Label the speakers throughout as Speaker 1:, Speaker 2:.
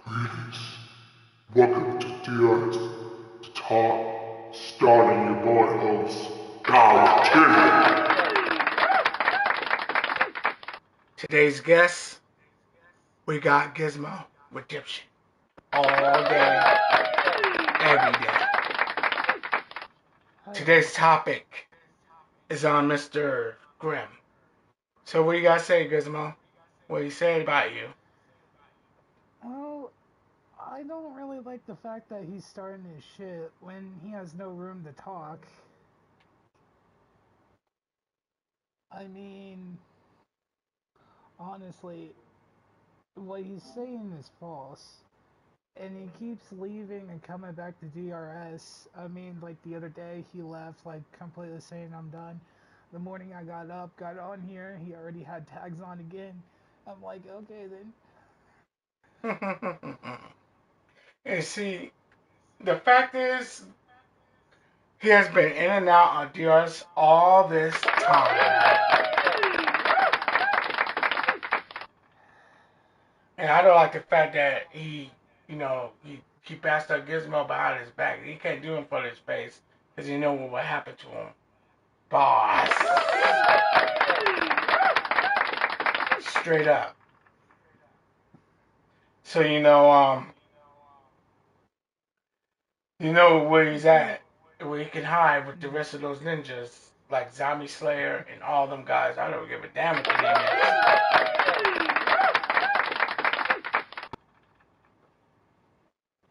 Speaker 1: Greetings. Welcome to DRS Talk, starring your boy host, Rontendreo.
Speaker 2: Today's guest, we got Gizmo Redemption. All day, every day. Today's topic is on Mr. Grimm. So what do you gotta say, Gizmo? What do you say about you?
Speaker 3: Well, I don't really like the fact that he's starting his shit when he has no room to talk. I mean, honestly, what he's saying is false. And he keeps leaving and coming back to DRS. I mean, like the other day, he left, like, completely saying, I'm done. The morning I got up, got on here, he already had tags on again. I'm like, okay then.
Speaker 2: And see, the fact is, he has been in and out of DRS all this time. And I don't like the fact that he passed up Gizmo behind his back. He can't do it in front of his face because he know what happened to him. Boss. Straight up. So you know where he's at, where he can hide with the rest of those ninjas, like Zombie Slayer and all them guys. I don't give a damn what the name is.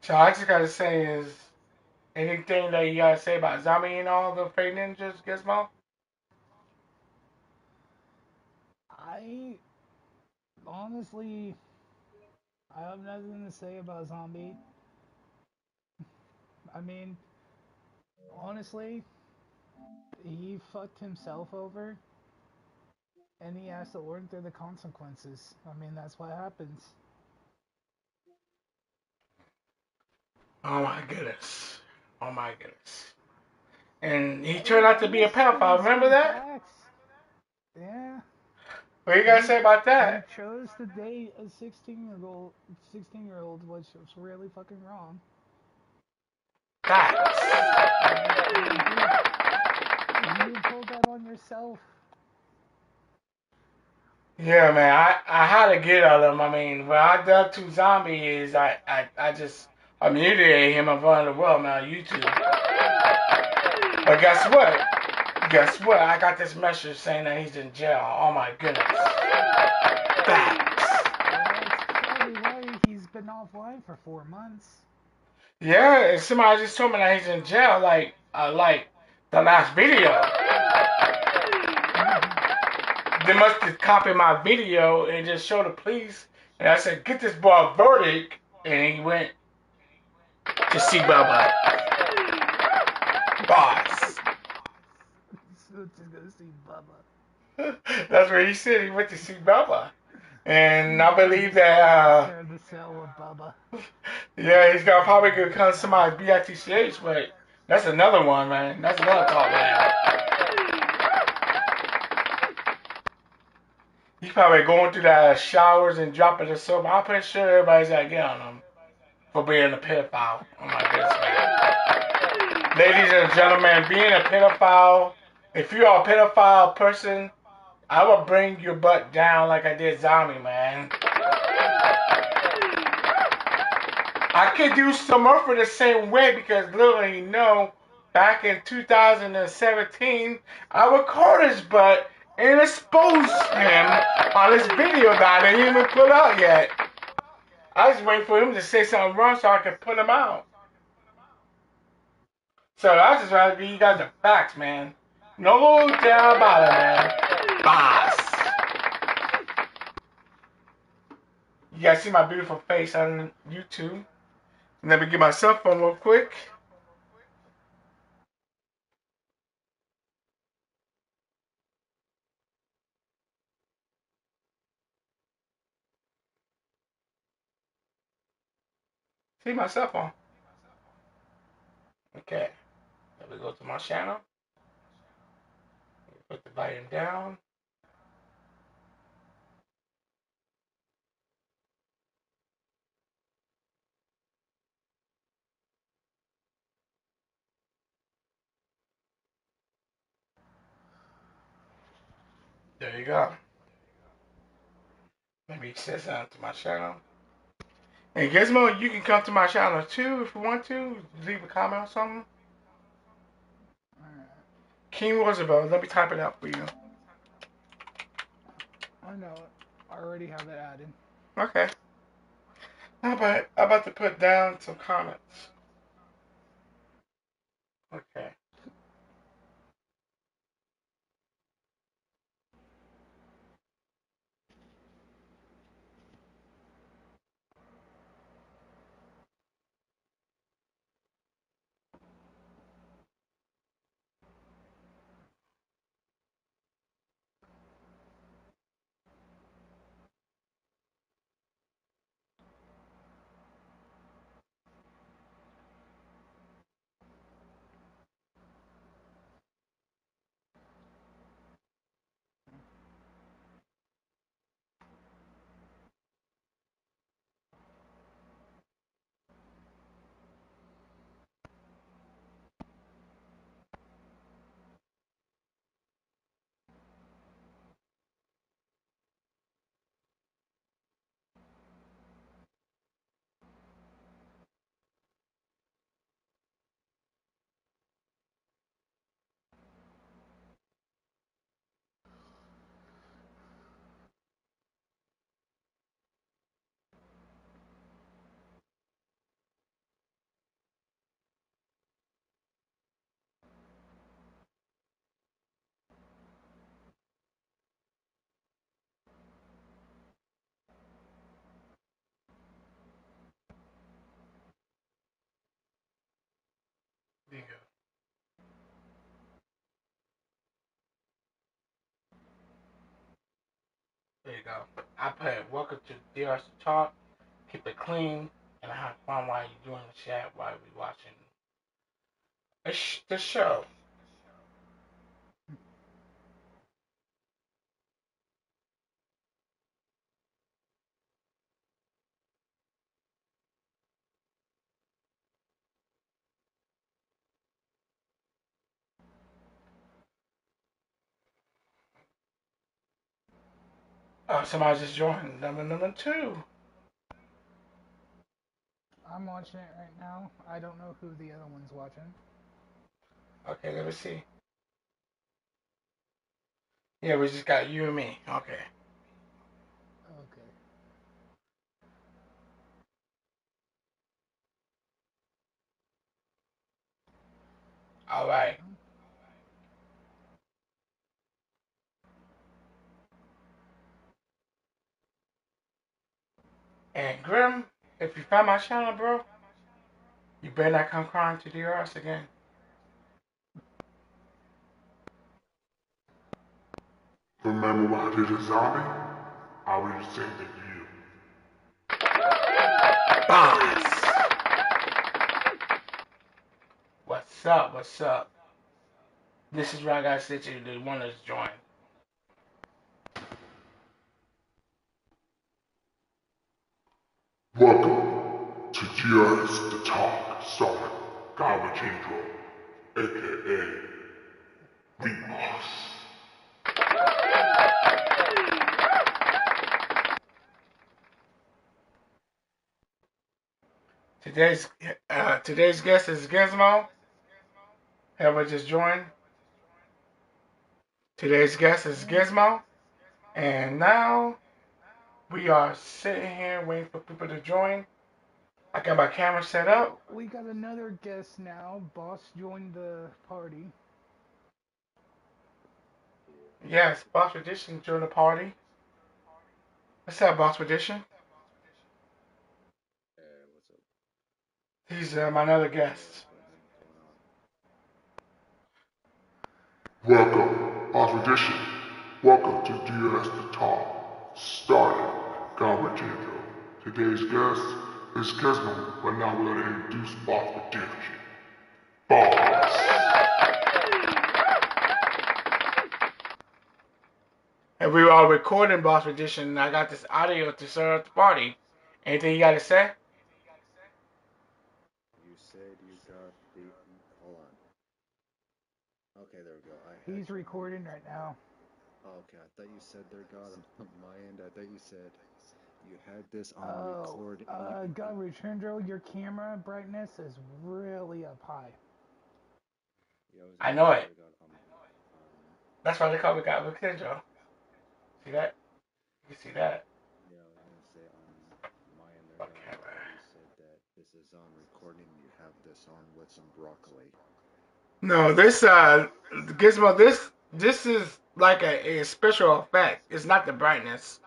Speaker 2: So I just gotta say is anything that you gotta say about Zombie and all the fake ninjas, Gizmo?
Speaker 3: I honestly, I have nothing to say about Zombie. I mean, honestly, he fucked himself over and he has to learn through the consequences. I mean, that's what happens.
Speaker 2: Oh my goodness. Oh my goodness. And he turned out to be a pedophile. Remember that?
Speaker 3: Facts. Yeah.
Speaker 2: What you gotta say about
Speaker 3: He
Speaker 2: that?
Speaker 3: chose to date a 16-year-old, which was really fucking wrong.
Speaker 2: Facts.
Speaker 3: You pulled that on yourself.
Speaker 2: Yeah, man. I had to get at him. I mean, what I done to Zombie is I just humiliated him in front of the world, man, on YouTube. But guess what? Guess what? I got this message saying that he's in jail. Oh my goodness. Facts.
Speaker 3: That's probably why he's been offline for 4 months.
Speaker 2: Yeah, and somebody just told me that he's in jail, like the last video. They must have copied my video and just showed the police. And I said, get this boy a verdict. And he went to see Bubba. Boss.
Speaker 3: So just go see Bubba.
Speaker 2: That's what he said. He went to see Bubba. And I believe that,
Speaker 3: Share the cell with Bubba.
Speaker 2: yeah, he's gonna probably become somebody's BITCH, but that's another one, man. That's another talk, man. He's probably going through the showers and dropping the soap. I'm pretty sure everybody's got to get on him for being a pedophile. Oh my goodness, man. Ladies and gentlemen, being a pedophile, if you're a pedophile person, I will bring your butt down like I did Zombie, man. I could do some more for the same way because literally, back in 2017, I recorded his butt and exposed him on this video that I didn't even put out yet. I was waiting for him to say something wrong so I could put him out. So I just want to give you guys the facts, man. No doubt about it, man. Boss. You guys see my beautiful face on YouTube. Let me get my cell phone real quick. See my cell phone. Okay. Let me go to my channel. Put the volume down. There you go. Maybe say something to my channel. And Gizmo, you can come to my channel too if you want to. Leave a comment or something.
Speaker 3: Alright.
Speaker 2: King Roosevelt, let me type it out for you.
Speaker 3: I know it. I already have it added.
Speaker 2: Okay. I'm about to put down some comments. Okay. There you go. There you go. I put welcome to DRS Talk. Keep it clean and have fun while you're doing the chat while we're watching the show. Somebody just joined. Number two.
Speaker 3: I'm watching it right now. I don't know who the other one's watching.
Speaker 2: Okay, let me see. Yeah, we just got you and me. Okay.
Speaker 3: Okay.
Speaker 2: All right. And Grim, if you found my channel, bro, you better not come crying to DRS again.
Speaker 1: Remember when I did a zombie? I'll be the same to you.
Speaker 2: Boss! What's up? What's up? This is where I got to you, the one that's joined.
Speaker 1: Welcome to DRS The Talk, starring Rontendreo, aka The Boss.
Speaker 2: Today's guest is Gizmo. Whoever just joined. Today's guest is Gizmo. And now we are sitting here waiting for people to join. I got my camera set up.
Speaker 3: We got another guest now. Boss joined the party.
Speaker 2: Yes, Boss Edition joined the party. What's up, Boss Edition?
Speaker 4: Hey, what's up?
Speaker 2: He's my another guest.
Speaker 4: What's going on?
Speaker 1: Welcome, Audition. Welcome to DRS The Talk, starring Rontendreo. Today's guest is Gizmo, but now we're going to introduce Boss Edition. Boss.
Speaker 2: And we are recording Boss Edition, and I got this audio to start the party. Anything you got to say?
Speaker 4: You said you got the. Hold on. Okay, there we go.
Speaker 3: He's recording right now.
Speaker 4: Oh, okay, I thought you said there, God, on my end. I thought you said you had this on
Speaker 3: Oh,
Speaker 4: record.
Speaker 3: God, Rontendreo, your camera brightness is really up high.
Speaker 4: Yeah, I was
Speaker 2: I
Speaker 4: gonna
Speaker 2: know
Speaker 4: say
Speaker 2: it.
Speaker 4: there, God.
Speaker 2: That's why they call me God Rontendreo. See that? You see that?
Speaker 4: Yeah, I was gonna say on my end there, God. I
Speaker 2: Okay.
Speaker 4: thought you said that this is on recording. You have this on with some broccoli.
Speaker 2: No, this Gizmo, this is like a special effect. It's not the brightness.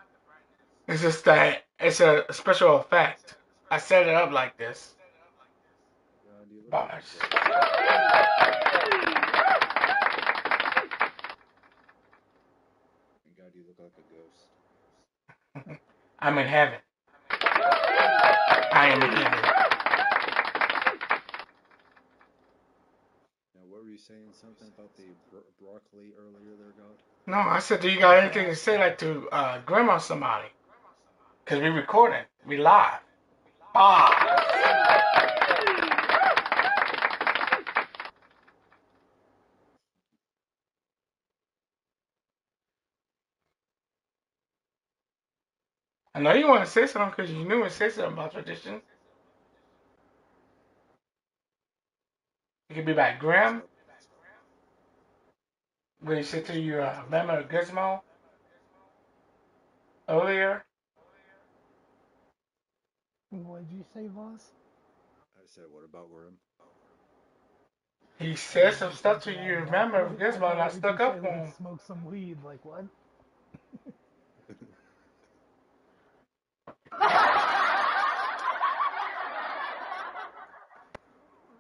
Speaker 2: It's just that it's a special effect. I set it up like this.
Speaker 4: God, you look like a
Speaker 2: Bars.
Speaker 4: ghost. And God, you look like a ghost.
Speaker 2: I'm in heaven. I am in heaven.
Speaker 4: Now, what were you saying? Something about the broccoli earlier there, God?
Speaker 2: No, I said, do you got anything to say like to grandma somebody? Cause we recording, we live. Ah. I know you want to say something because you knew to say something about tradition. It could be like
Speaker 4: What's
Speaker 2: Graham,
Speaker 4: up?
Speaker 2: when you said
Speaker 4: What's
Speaker 2: to you,
Speaker 4: what's up?
Speaker 2: remember Gizmo earlier?
Speaker 3: What'd you say, boss?
Speaker 4: I said, what about Grim?
Speaker 2: He
Speaker 3: What
Speaker 2: said
Speaker 3: did
Speaker 2: some
Speaker 3: you say
Speaker 2: stuff
Speaker 3: to
Speaker 2: to
Speaker 3: that?
Speaker 2: you,
Speaker 3: What?
Speaker 2: remember
Speaker 3: I
Speaker 2: Gizmo,
Speaker 3: thought
Speaker 2: and
Speaker 3: I
Speaker 2: I
Speaker 3: heard you
Speaker 2: stuck
Speaker 3: say
Speaker 2: up for
Speaker 3: let's
Speaker 2: him.
Speaker 3: smoke some weed. Like what?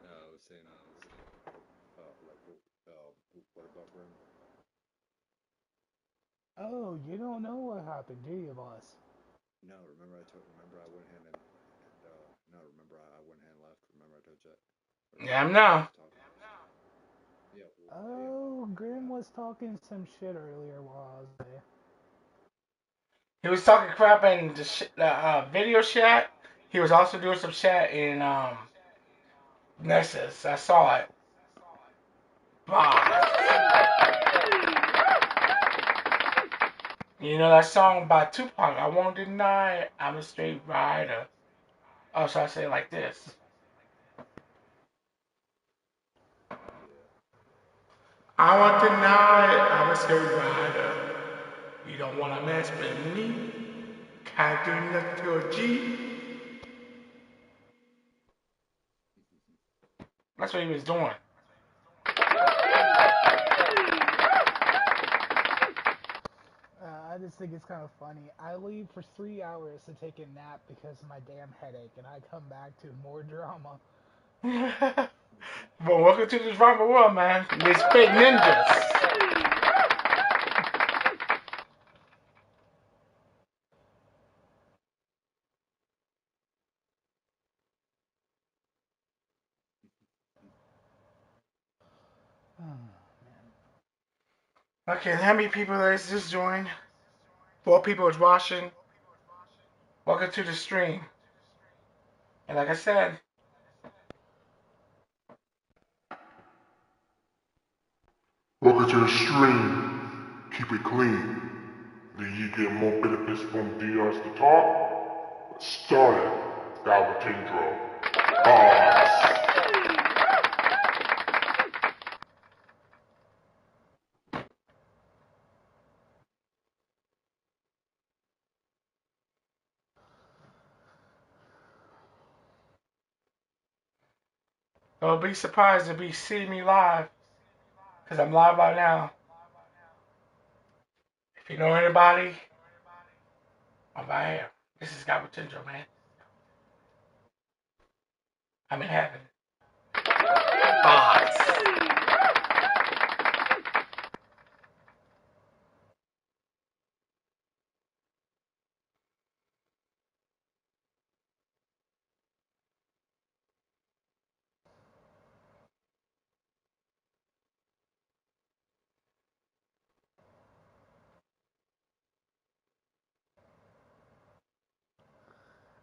Speaker 4: No, I was saying, what about Grim?
Speaker 3: Oh, you don't know what happened, do you, boss?
Speaker 4: No, remember I went ahead and no, remember I went ahead and left. Remember I told you that?
Speaker 2: Yeah, I'm
Speaker 4: Remember I
Speaker 2: now.
Speaker 4: was talking. Yeah, well, hey,
Speaker 3: Oh, Grim was talking some shit earlier while I was there.
Speaker 2: He was talking crap in the video chat. He was also doing some chat in Nessus. I saw it. Bah. You know that song by Tupac, I won't deny it, I'm a straight rider. Oh, so I say it like this.
Speaker 4: yeah.
Speaker 2: I won't deny it, I'm a straight rider. You don't want to mess with me. Can't do nothing to a G. That's what he was doing.
Speaker 3: I just think it's kind of funny. I leave for 3 hours to take a nap because of my damn headache, and I come back to more drama.
Speaker 2: But welcome to this drama world, man. These fake ninjas.
Speaker 3: Oh, man.
Speaker 2: Okay, how many people that just joined? 4 people is watching. Welcome to the stream. And like I said,
Speaker 1: Welcome to the stream. Keep it clean. Do you get more benefits from DRS to talk? Let's start it. Galvatindro. Odds.
Speaker 2: don't be surprised if you see me live. Because I'm live right now. If you know anybody, I'm right here. This is God Potential, man. I'm in heaven. Odds.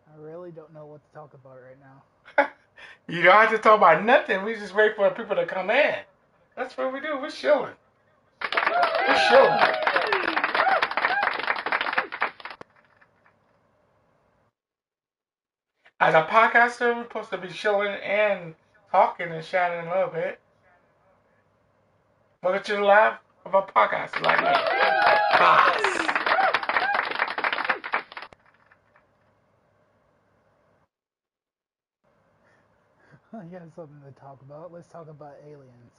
Speaker 3: I really don't know what to talk about right now.
Speaker 2: You don't have to talk about nothing. We just wait for people to come in. That's what we do. We're chilling. We're chilling. As a podcaster, we're supposed to be chilling and talking and chatting a little bit. Look at you laugh of a podcaster like me. Boss.
Speaker 3: I got something to talk about. Let's talk about aliens.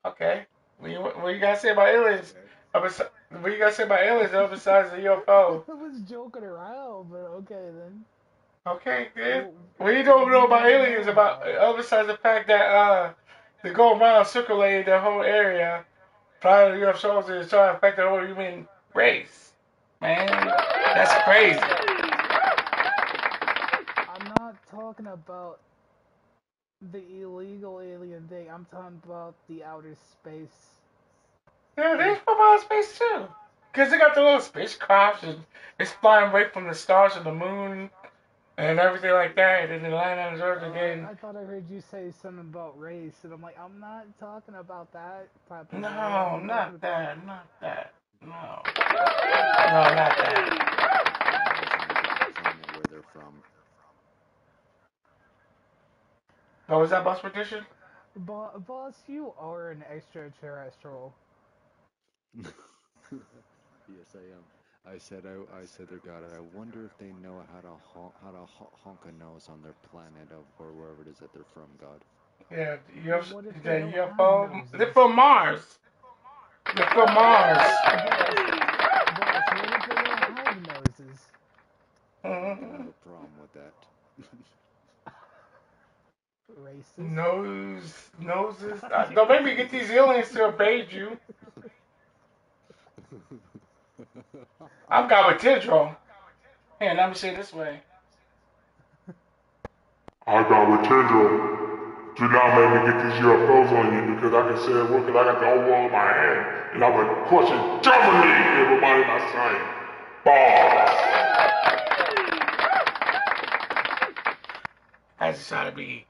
Speaker 2: Okay. What you gotta say about aliens?
Speaker 4: Okay.
Speaker 2: What you gotta say about aliens besides the UFO?
Speaker 3: I was joking around, but okay then.
Speaker 2: Okay, good.
Speaker 3: Well,
Speaker 2: What you
Speaker 3: what
Speaker 2: don't
Speaker 3: do
Speaker 2: know
Speaker 3: you
Speaker 2: about
Speaker 3: want to
Speaker 2: aliens
Speaker 3: know
Speaker 2: about
Speaker 3: about?
Speaker 2: besides the fact that they go around circulating the whole area, flying the UFOs and trying to affect the whole human race. Man, that's crazy.
Speaker 3: I'm not talking about the illegal alien thing. I'm talking about the outer space.
Speaker 2: Yeah, they
Speaker 3: Like,
Speaker 2: from outer space too. Cause they got the little spacecrafts and it's flying right from the stars to the moon and everything like that, and then they land on Earth
Speaker 3: oh,
Speaker 2: again.
Speaker 3: I thought I heard you say something about race, and I'm like, I'm not talking about that type of way.
Speaker 2: No,
Speaker 3: I'm talking
Speaker 2: not
Speaker 3: about.
Speaker 2: that, not that. No, no, not that.
Speaker 4: Planet where they're from.
Speaker 2: What was that bus petition?
Speaker 3: Boss, you are an extraterrestrial.
Speaker 4: Yes, I am. I said, "Dear God, I wonder if they know honk a nose on their planet of or wherever it is that they're from, God."
Speaker 2: Yeah,
Speaker 3: What if they
Speaker 2: the
Speaker 3: don't have
Speaker 2: UFO. They're
Speaker 3: noses?
Speaker 2: from Mars. They're from Mars.
Speaker 3: Boss, what if they don't have noses?
Speaker 4: I'm gonna
Speaker 2: Mm-hmm.
Speaker 4: have a problem with that.
Speaker 3: Racist?
Speaker 2: Noses. Don't make me get these aliens to obey you. I'm Gabatidro. Here, let me say it this way.
Speaker 1: I got Rontendreo. Do not make me get these UFOs on you because I can say a word because I got the whole world in my hand and I'm gonna crush and dominate everybody in my sight. Balls.
Speaker 2: I just try to be.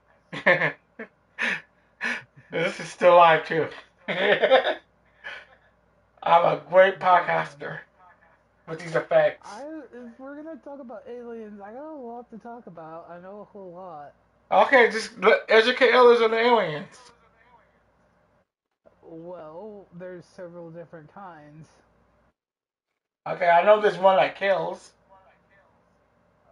Speaker 2: This is still live too. I'm a great podcaster with these effects.
Speaker 3: If we're gonna talk about aliens, I got a lot to talk about. I know a whole lot.
Speaker 2: Okay, just educate others on the aliens.
Speaker 3: Well, there's several different kinds.
Speaker 2: Okay, I know there's one that kills.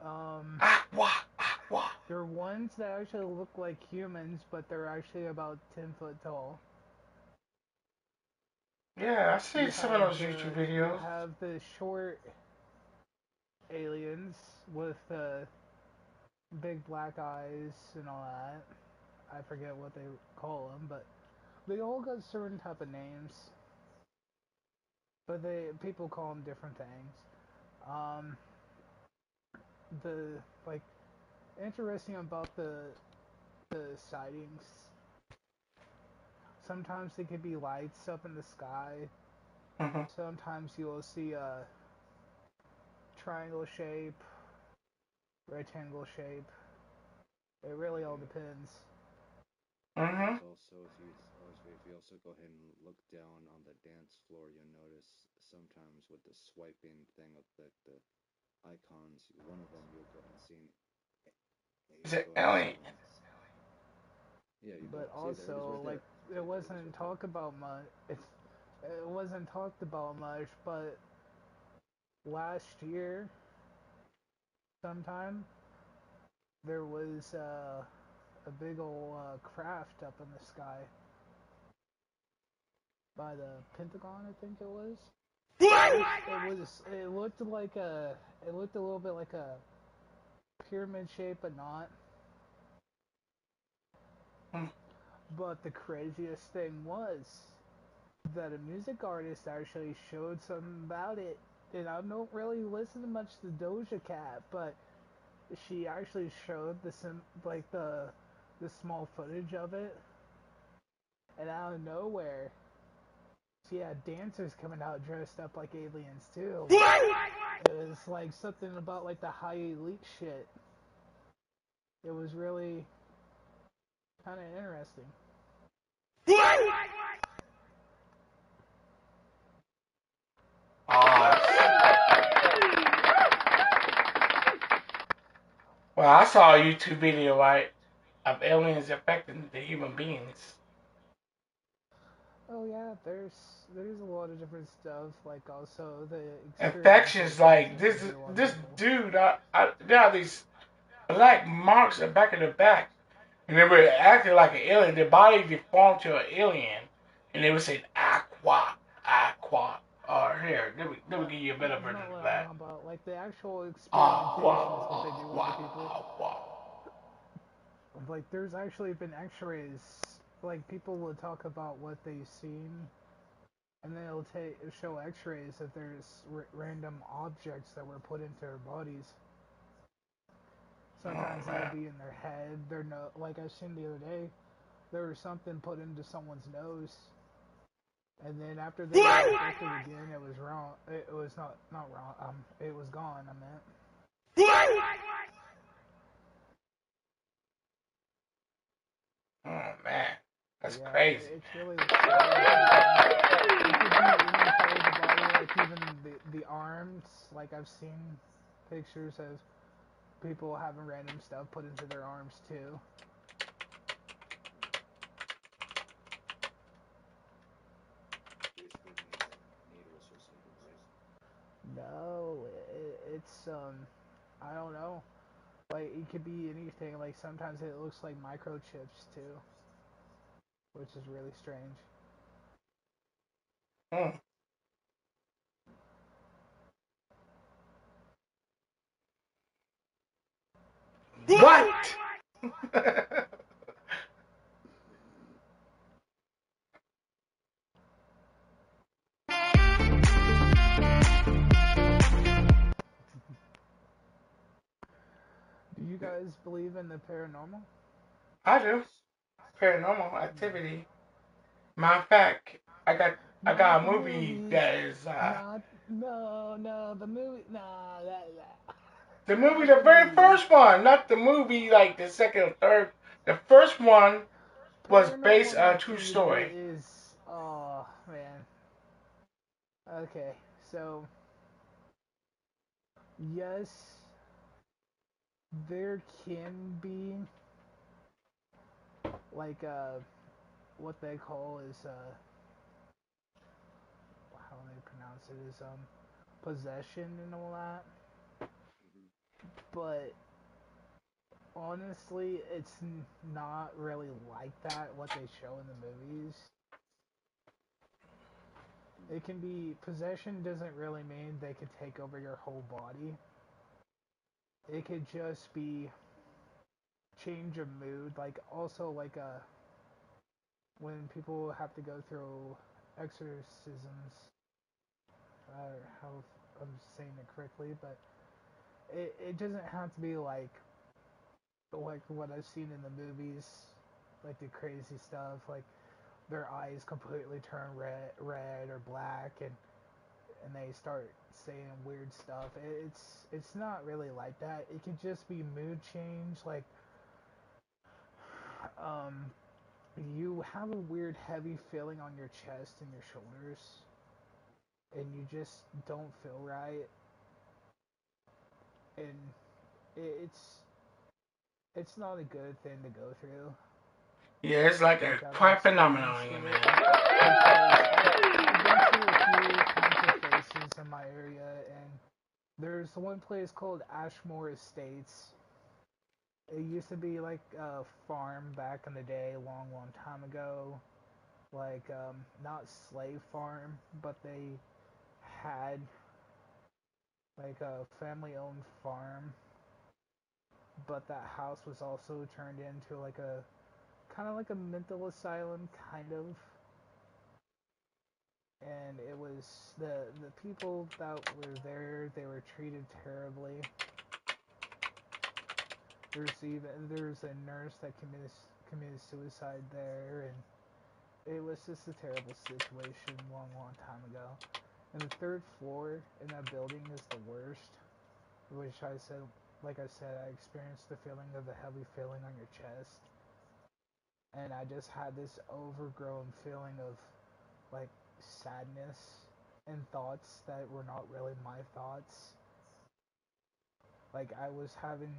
Speaker 3: Um,
Speaker 2: Ah, wah, ah, wah.
Speaker 3: there are ones that actually look like humans, but they're actually about 10 foot tall.
Speaker 2: Yeah, I see some of those YouTube
Speaker 3: You
Speaker 2: videos.
Speaker 3: have the short aliens with big black eyes and all that. I forget what they call them, but they all got certain type of names. But they people call them different things. Um, the like interesting about the sightings. Sometimes they could be lights up in the sky.
Speaker 2: Hmm.
Speaker 3: Sometimes you'll see a triangle shape, rectangle shape. It really all
Speaker 4: Yeah.
Speaker 3: depends.
Speaker 2: Hmm.
Speaker 4: There's also if you also go ahead and look down on the dance floor, you'll notice sometimes with the swiping thing of the icons, one of them you'll go ahead and see.
Speaker 2: Is
Speaker 4: You'll
Speaker 2: it
Speaker 4: go ahead and see
Speaker 2: alien?
Speaker 4: them. Yeah, you go
Speaker 3: But
Speaker 4: see there it is
Speaker 3: also,
Speaker 4: right
Speaker 3: like,
Speaker 4: there.
Speaker 3: it
Speaker 4: See there it is
Speaker 3: wasn't
Speaker 4: right there.
Speaker 3: talked about much. It wasn't talked about much, but last year, sometime, there was a big old craft up in the sky by the Pentagon, I think it was. It looked like it looked a little bit like a pyramid shape, but not.
Speaker 2: Hmm.
Speaker 3: But the craziest thing was that a music artist actually showed something about it. And I don't really listen much to Doja Cat, but she actually showed the small footage of it, and out of nowhere, she had dancers coming out dressed up like aliens too. It was like something about like the high elite shit. It was really kind of interesting.
Speaker 2: Oh, Well, I saw a YouTube video, right, of aliens affecting the human beings.
Speaker 3: Oh yeah, there's a lot of different stuff. Like also the experimental
Speaker 2: Infections
Speaker 3: things
Speaker 2: like
Speaker 3: that they
Speaker 2: this
Speaker 3: do on
Speaker 2: this
Speaker 3: people.
Speaker 2: dude, there are these black marks at the back of the back, and they were acting like an alien. Their body deformed to an alien, and they would say aqua, aqua. Or here, let me give you a better
Speaker 3: That's
Speaker 2: version
Speaker 3: not
Speaker 2: of
Speaker 3: what I'm
Speaker 2: that.
Speaker 3: talking about. Like the actual
Speaker 2: Aqua,
Speaker 3: experimentation is what they do on
Speaker 2: aqua,
Speaker 3: the people.
Speaker 2: aqua.
Speaker 3: Like there's actually been X-rays. Like people will talk about what they've seen, and then it'll show X-rays that there's random objects that were put into their bodies.
Speaker 2: Oh
Speaker 3: Sometimes it'll
Speaker 2: man.
Speaker 3: be in their head. Their no, like I seen the other day, there was something put into someone's nose, and then after they injected it again, it was wrong. It was not wrong. It was gone. I meant.
Speaker 2: Oh man,
Speaker 3: But
Speaker 2: that's
Speaker 3: yeah,
Speaker 2: crazy.
Speaker 3: it's really strange. Like it could be any part of the body, like even the arms. Like I've seen pictures of people having random stuff put into their arms too.
Speaker 4: Basically needles or something, right?
Speaker 3: No, it's I don't know. Like it could be anything. Like sometimes it looks like microchips too, which is really strange.
Speaker 2: Hmm. What?
Speaker 3: Do you guys believe in the paranormal?
Speaker 2: I do.
Speaker 4: Yes.
Speaker 2: Paranormal activity. Matter of fact, I
Speaker 3: Not
Speaker 2: got a
Speaker 3: the
Speaker 2: movie
Speaker 3: movies.
Speaker 2: that is
Speaker 3: Not no the movie. Nah, that.
Speaker 2: the movie,
Speaker 3: Not
Speaker 2: the
Speaker 3: the
Speaker 2: very
Speaker 3: movies.
Speaker 2: first one, not the movie like the second or third. The first one was based
Speaker 3: Paranormal
Speaker 2: on a true
Speaker 3: activity
Speaker 2: story.
Speaker 3: is. Oh man. Okay, so yes, there can be like what they call is how do they pronounce it is possession and all that,
Speaker 4: Hmm.
Speaker 3: but honestly, it's not really like that. What they show in the movies, it can be possession doesn't really mean they could take over your whole body. It could just be change of mood, like also like when people have to go through exorcisms, how I'm saying it correctly, but it doesn't have to be like what I've seen in the movies, like the crazy stuff, like their eyes completely turn red or black, and they start saying weird stuff. It's not really like that. It could just be mood change, like um, you have a weird heavy feeling on your chest and your shoulders, and you just don't feel right, and it's not a good thing to go through.
Speaker 2: Yeah, it's like a
Speaker 3: Like I've
Speaker 2: quite phenomenal,
Speaker 3: experienced it
Speaker 2: man.
Speaker 3: because I've been to a few haunted places in my area, and there's one place called Ashmore Estates. It used to be like a farm back in the day, a long time ago. Like not slave farm, but they had like a family-owned farm. But that house was also turned into like a kind of like a mental asylum, kind of. And it was the people that were there. They were treated terribly. There's a nurse that committed suicide there, and it was just a terrible situation long time ago. And the third floor in that building is the worst, which I said, like I said, I experienced the feeling of the heavy feeling on your chest, and I just had this overgrown feeling of like sadness and thoughts that were not really my thoughts. Like I was having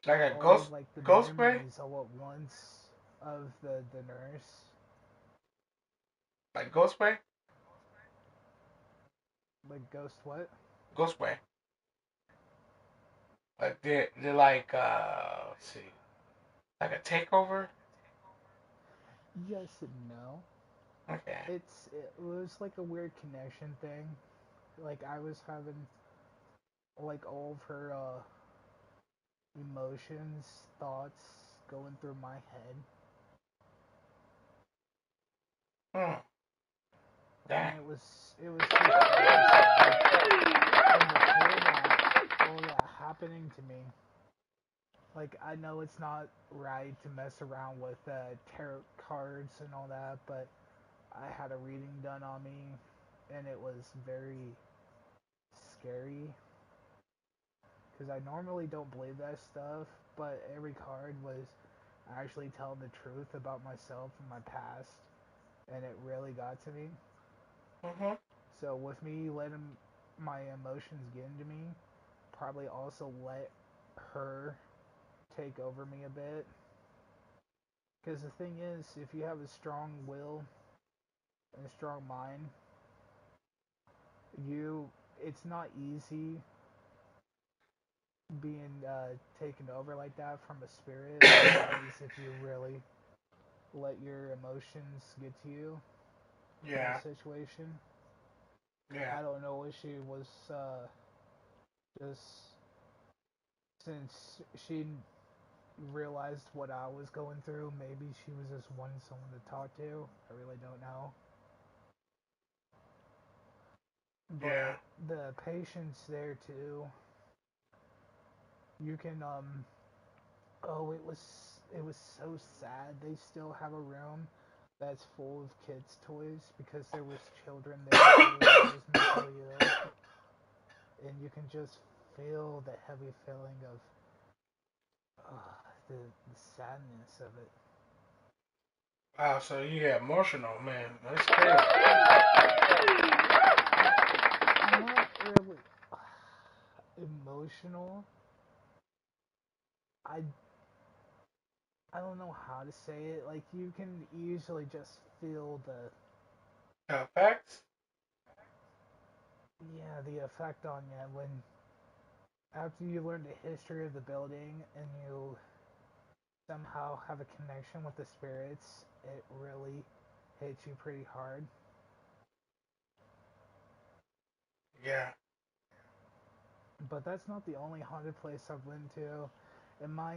Speaker 2: Like a
Speaker 3: all of like the
Speaker 2: ghost way?
Speaker 3: memories all at once of the nurse.
Speaker 2: Like ghost way?
Speaker 3: Like ghost what?
Speaker 2: Ghost way. Like they're like let's see. Like a takeover?
Speaker 3: Yes and no.
Speaker 2: Okay.
Speaker 3: It was like a weird connection thing. Like I was having like all of her emotions, thoughts going through my head.
Speaker 2: Hmm.
Speaker 3: And
Speaker 2: Dang.
Speaker 3: it was just really sad. And before all that happening to me, like I know it's not right to mess around with tarot cards and all that, but I had a reading done on me, and it was very scary because I normally don't believe that stuff, but every card was actually telling the truth about myself and my past, and it really got to me.
Speaker 2: Mhm.
Speaker 3: So with me letting my emotions get into me, probably also let her take over me a bit. Because the thing is, if you have a strong will and a strong mind, you it's not easy being taken over like that from a spirit as if you really let your emotions get to you in a
Speaker 2: Yeah.
Speaker 3: situation.
Speaker 2: Yeah.
Speaker 3: I don't know if she was just since she realized what I was going through, maybe she was just wanting someone to talk to. I really don't know.
Speaker 2: Yeah.
Speaker 3: But the patients there too, you can oh it was so sad. They still have a room that's full of kids' toys because there was children there too that was mentally ill, and you can just feel the heavy feeling of the sadness of it.
Speaker 2: Wow, so you get emotional, man. That's crazy.
Speaker 3: I'm not really emotional. I I don't know how to say it. Like you can easily just feel the
Speaker 2: Effects?
Speaker 3: yeah the effect on you when after you learn the history of the building and you somehow have a connection with the spirits. It really hits you pretty hard.
Speaker 2: Yeah.
Speaker 3: But that's not the only haunted place I've been to. In my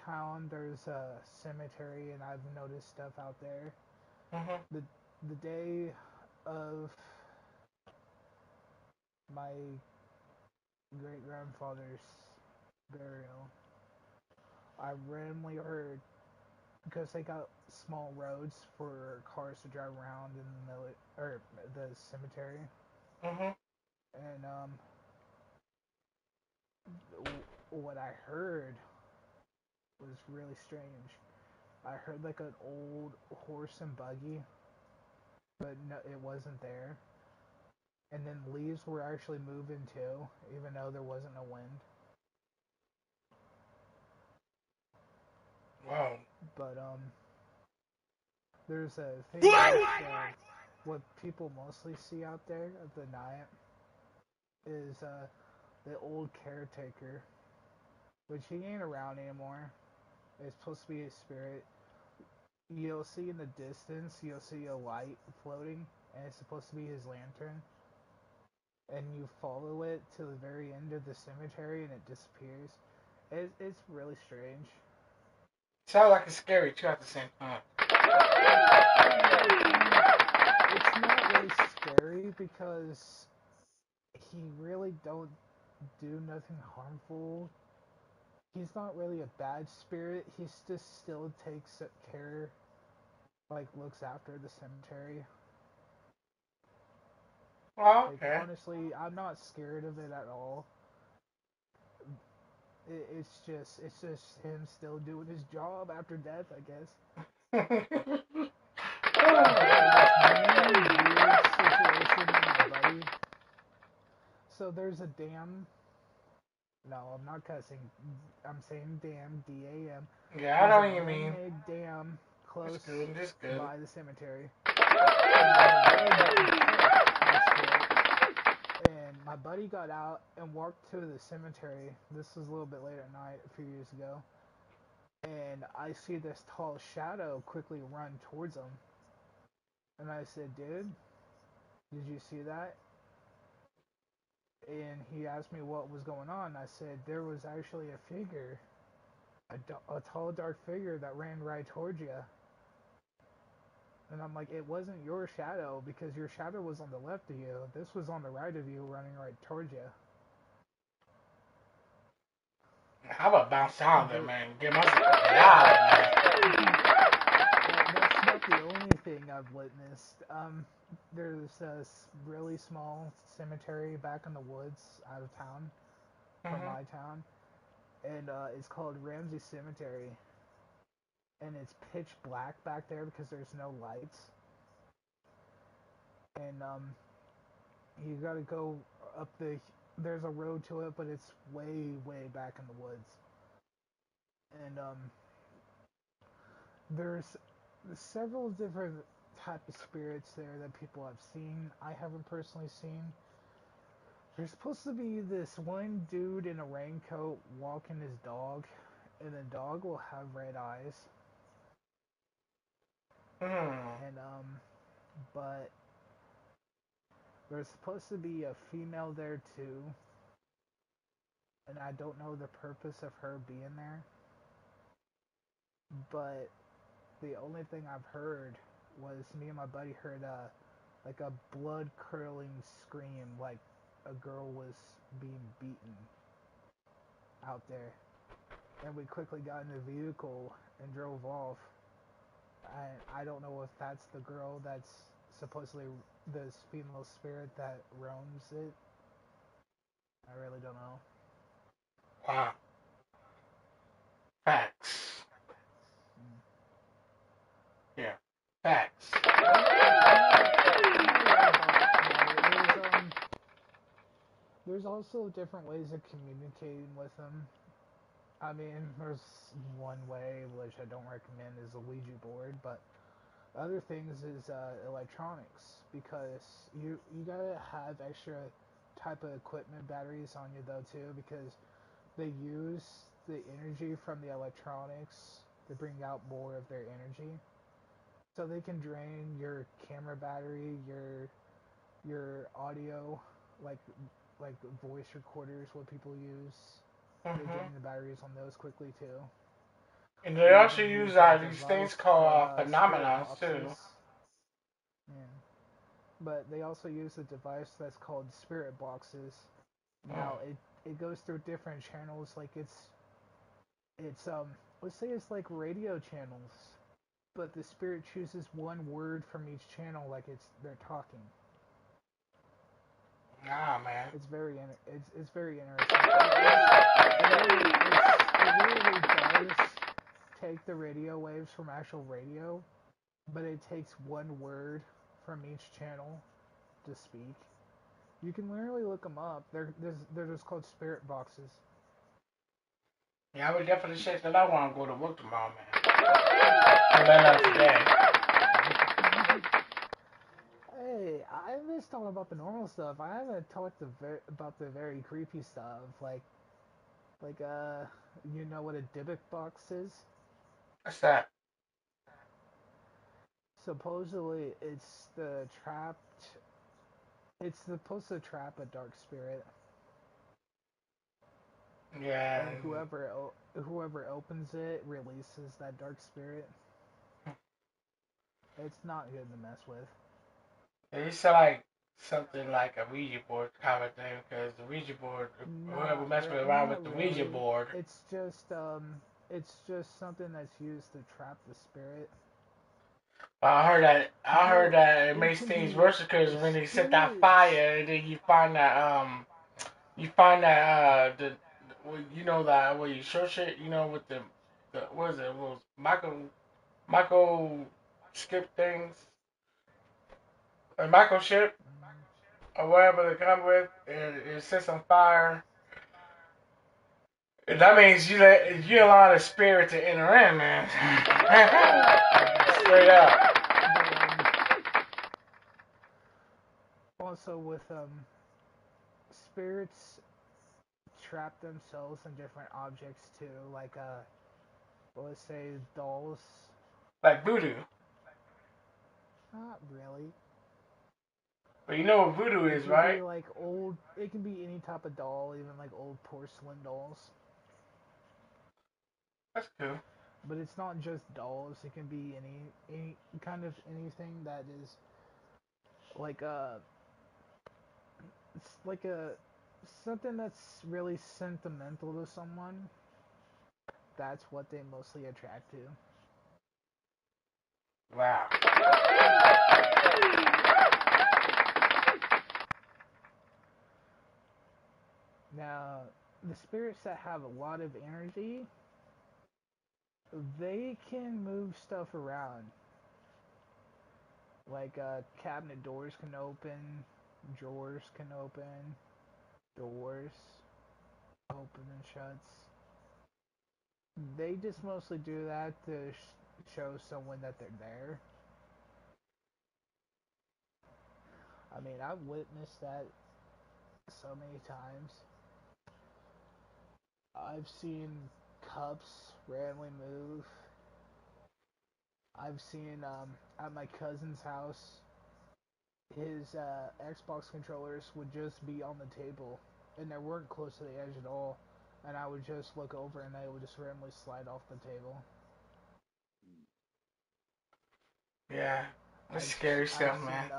Speaker 3: town, there's a cemetery, and I've noticed stuff out there.
Speaker 2: Mhm.
Speaker 3: The the day of my great grandfather's burial, I randomly heard because they got small roads for cars to drive around in the or the cemetery,
Speaker 2: Mhm.
Speaker 3: and what I heard was really strange. I heard like an old horse and buggy, but no, it wasn't there. And then leaves were actually moving too, even though there wasn't no wind.
Speaker 2: Wow.
Speaker 3: But there's a thing else what people mostly see out there at the night is the old caretaker, which he ain't around anymore. It's supposed to be a spirit. You'll see in the distance, you'll see a light floating, and it's supposed to be his lantern. And you follow it to the very end of the cemetery, and it disappears. It's really strange.
Speaker 2: Sounds like it's scary too at the same time.
Speaker 3: It's not really scary because he really don't do nothing harmful. He's not really a bad spirit. He's just still takes care, like looks after the cemetery.
Speaker 2: Well,
Speaker 3: Like
Speaker 2: okay.
Speaker 3: honestly, I'm not scared of it at all. It's just him still doing his job after death, I guess. But this new weird situation with my buddy. So there's a dam No, I'm not cussing. I'm saying dam, D-A-M.
Speaker 2: Yeah, I
Speaker 3: There's
Speaker 2: know
Speaker 3: a
Speaker 2: what you mean.
Speaker 3: man-made dam
Speaker 2: It's
Speaker 3: close
Speaker 2: good. It's good.
Speaker 3: by the cemetery. And there's a road you can take next to it. And my buddy got out and walked to the cemetery. This was a little bit late at night, a few years ago. And I see this tall shadow quickly run towards him. And I said, dude, did you see that? And he asked me what was going on. I said, there was actually a figure, a tall, dark figure that ran right towards you. And I'm like, it wasn't your shadow because your shadow was on the left of you. This was on the right of you running right towards you.
Speaker 2: How about bounce out of there,
Speaker 3: There,
Speaker 2: man? Get out of there, man.
Speaker 3: that's not the only thing I've witnessed. There's a really small cemetery back in the woods out of town from
Speaker 2: Mm-hmm.
Speaker 3: my town. And it's called Ramsey Cemetery. And it's pitch black back there because there's no lights. And you gotta go up the. There's a road to it, but it's way, way back in the woods. And there's several different type of spirits there that people have seen. I haven't personally seen. There's supposed to be this one dude in a raincoat walking his dog, and the dog will have red eyes.
Speaker 2: Hmm.
Speaker 3: And but there's supposed to be a female there too, and I don't know the purpose of her being there. But the only thing I've heard was me and my buddy heard like a blood curdling scream, like a girl was being beaten out there. And we quickly got in the vehicle and drove off. I don't know if that's the girl that's supposedly this female spirit that roams it. I really don't know.
Speaker 2: Wow. Facts.
Speaker 3: Mm.
Speaker 2: Yeah. Facts.
Speaker 3: There's also different ways of communicating with them. I mean, there's one way which I don't recommend is a Ouija board, but other things is electronics because you gotta have extra type of equipment batteries on you though too because they use the energy from the electronics to bring out more of their energy. So they can drain your camera battery, your audio, like like voice recorders, what people use. They
Speaker 2: Mm-hmm.
Speaker 3: drain the batteries on those quickly too.
Speaker 2: And
Speaker 3: They
Speaker 2: they also
Speaker 3: even
Speaker 2: use
Speaker 3: use a
Speaker 2: these things
Speaker 3: device called
Speaker 2: called
Speaker 3: spirit
Speaker 2: phenomenons
Speaker 3: boxes.
Speaker 2: too.
Speaker 3: Yeah. But they also use a device that's called spirit boxes.
Speaker 2: Mm.
Speaker 3: Now it goes through different channels. Like it's let's say it's like radio channels, but the spirit chooses one word from each channel, like they're talking.
Speaker 2: Nah, man.
Speaker 3: It's very interesting. It really does take the radio waves from actual radio, but it takes one word from each channel to speak. You can literally look them up. They're just called spirit boxes.
Speaker 2: Yeah, I would definitely check that out when I go to work tomorrow, man. And then today.
Speaker 3: Hey, I just talking about the normal stuff. I haven't talked about the very creepy stuff, like you know what a Dybbuk box is?
Speaker 2: What's that?
Speaker 3: Supposedly, It's supposed to trap a dark spirit,
Speaker 2: Yeah.
Speaker 3: and whoever opens it releases that dark spirit. It's not good to mess with.
Speaker 2: They said like something like a Ouija board kind of thing because the Ouija board, whoever messed around with
Speaker 3: Not
Speaker 2: the Ouija
Speaker 3: really.
Speaker 2: board.
Speaker 3: It's just something that's used to trap the spirit.
Speaker 2: I heard
Speaker 3: Well,
Speaker 2: that it
Speaker 3: it
Speaker 2: makes
Speaker 3: can
Speaker 2: things
Speaker 3: be
Speaker 2: worse because when they set that
Speaker 3: spirits.
Speaker 2: fire and then you find that you know that where you search it you know with the what is it those Michael skip things or microchip or whatever they come with and it sets on fire That means you allow the spirit to enter in, man. Straight up.
Speaker 3: Also with spirits trap themselves in different objects too, like let's say dolls.
Speaker 2: Like voodoo.
Speaker 3: Not really.
Speaker 2: But you know what voodoo
Speaker 3: It
Speaker 2: is,
Speaker 3: can
Speaker 2: right?
Speaker 3: be like old. It can be any type of doll, even like old porcelain dolls.
Speaker 2: That's cool.
Speaker 3: But it's not just dolls. It can be any kind of anything that is like it's like a something that's really sentimental to someone. That's what they mostly attract to.
Speaker 2: Wow.
Speaker 3: Now, the spirits that have a lot of energy, they can move stuff around. Like cabinet doors can open, drawers can open, doors open and shuts. They just mostly do that to show someone that they're there. I mean, I've witnessed that so many times. I've seen cups randomly move. I've seen at my cousin's house, his Xbox controllers would just be on the table, and they weren't close to the edge at all. And I would just look over, and they would just randomly slide off the table.
Speaker 2: Yeah. That's scary
Speaker 3: I've
Speaker 2: stuff, man.
Speaker 3: seen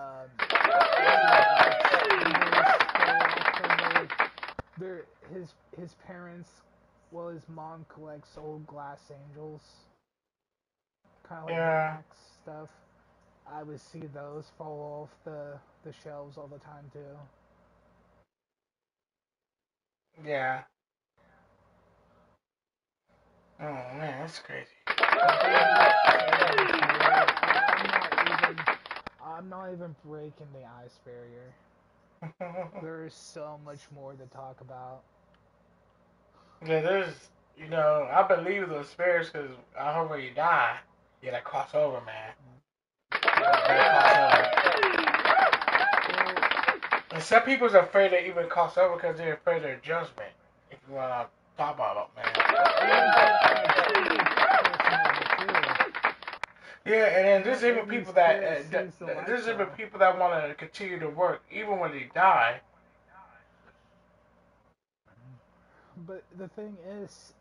Speaker 3: glass their his parents, well, his mom collects old glass angels, kind of like
Speaker 2: Yeah.
Speaker 3: knickknacks stuff. I would see those fall off the shelves all the time too.
Speaker 2: Yeah. Oh man, that's crazy.
Speaker 3: I'm not even breaking the ice barrier. There is so much more to talk about.
Speaker 2: Yeah, I believe those spirits because I hope when you die, you gotta cross over, man. You gotta cross over. And some people's afraid to even cross over because they're afraid of their judgment. If you wanna talk about it, man. Yeah, and then there's even people there's even people that want to continue to work even when they die.
Speaker 3: But the thing is,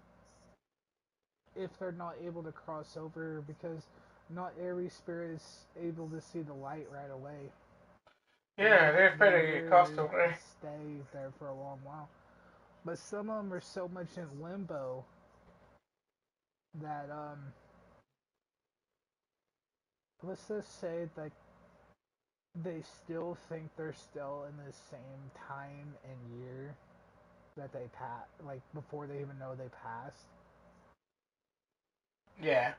Speaker 3: if they're not able to cross over, because not every spirit is able to see the light right away.
Speaker 2: Yeah, they're afraid to get crossed over.
Speaker 3: Stay there for a long while. But some of them are so much in limbo that let's just say that they still think they're still in the same time and year that they like before they even know they passed.
Speaker 2: Yeah.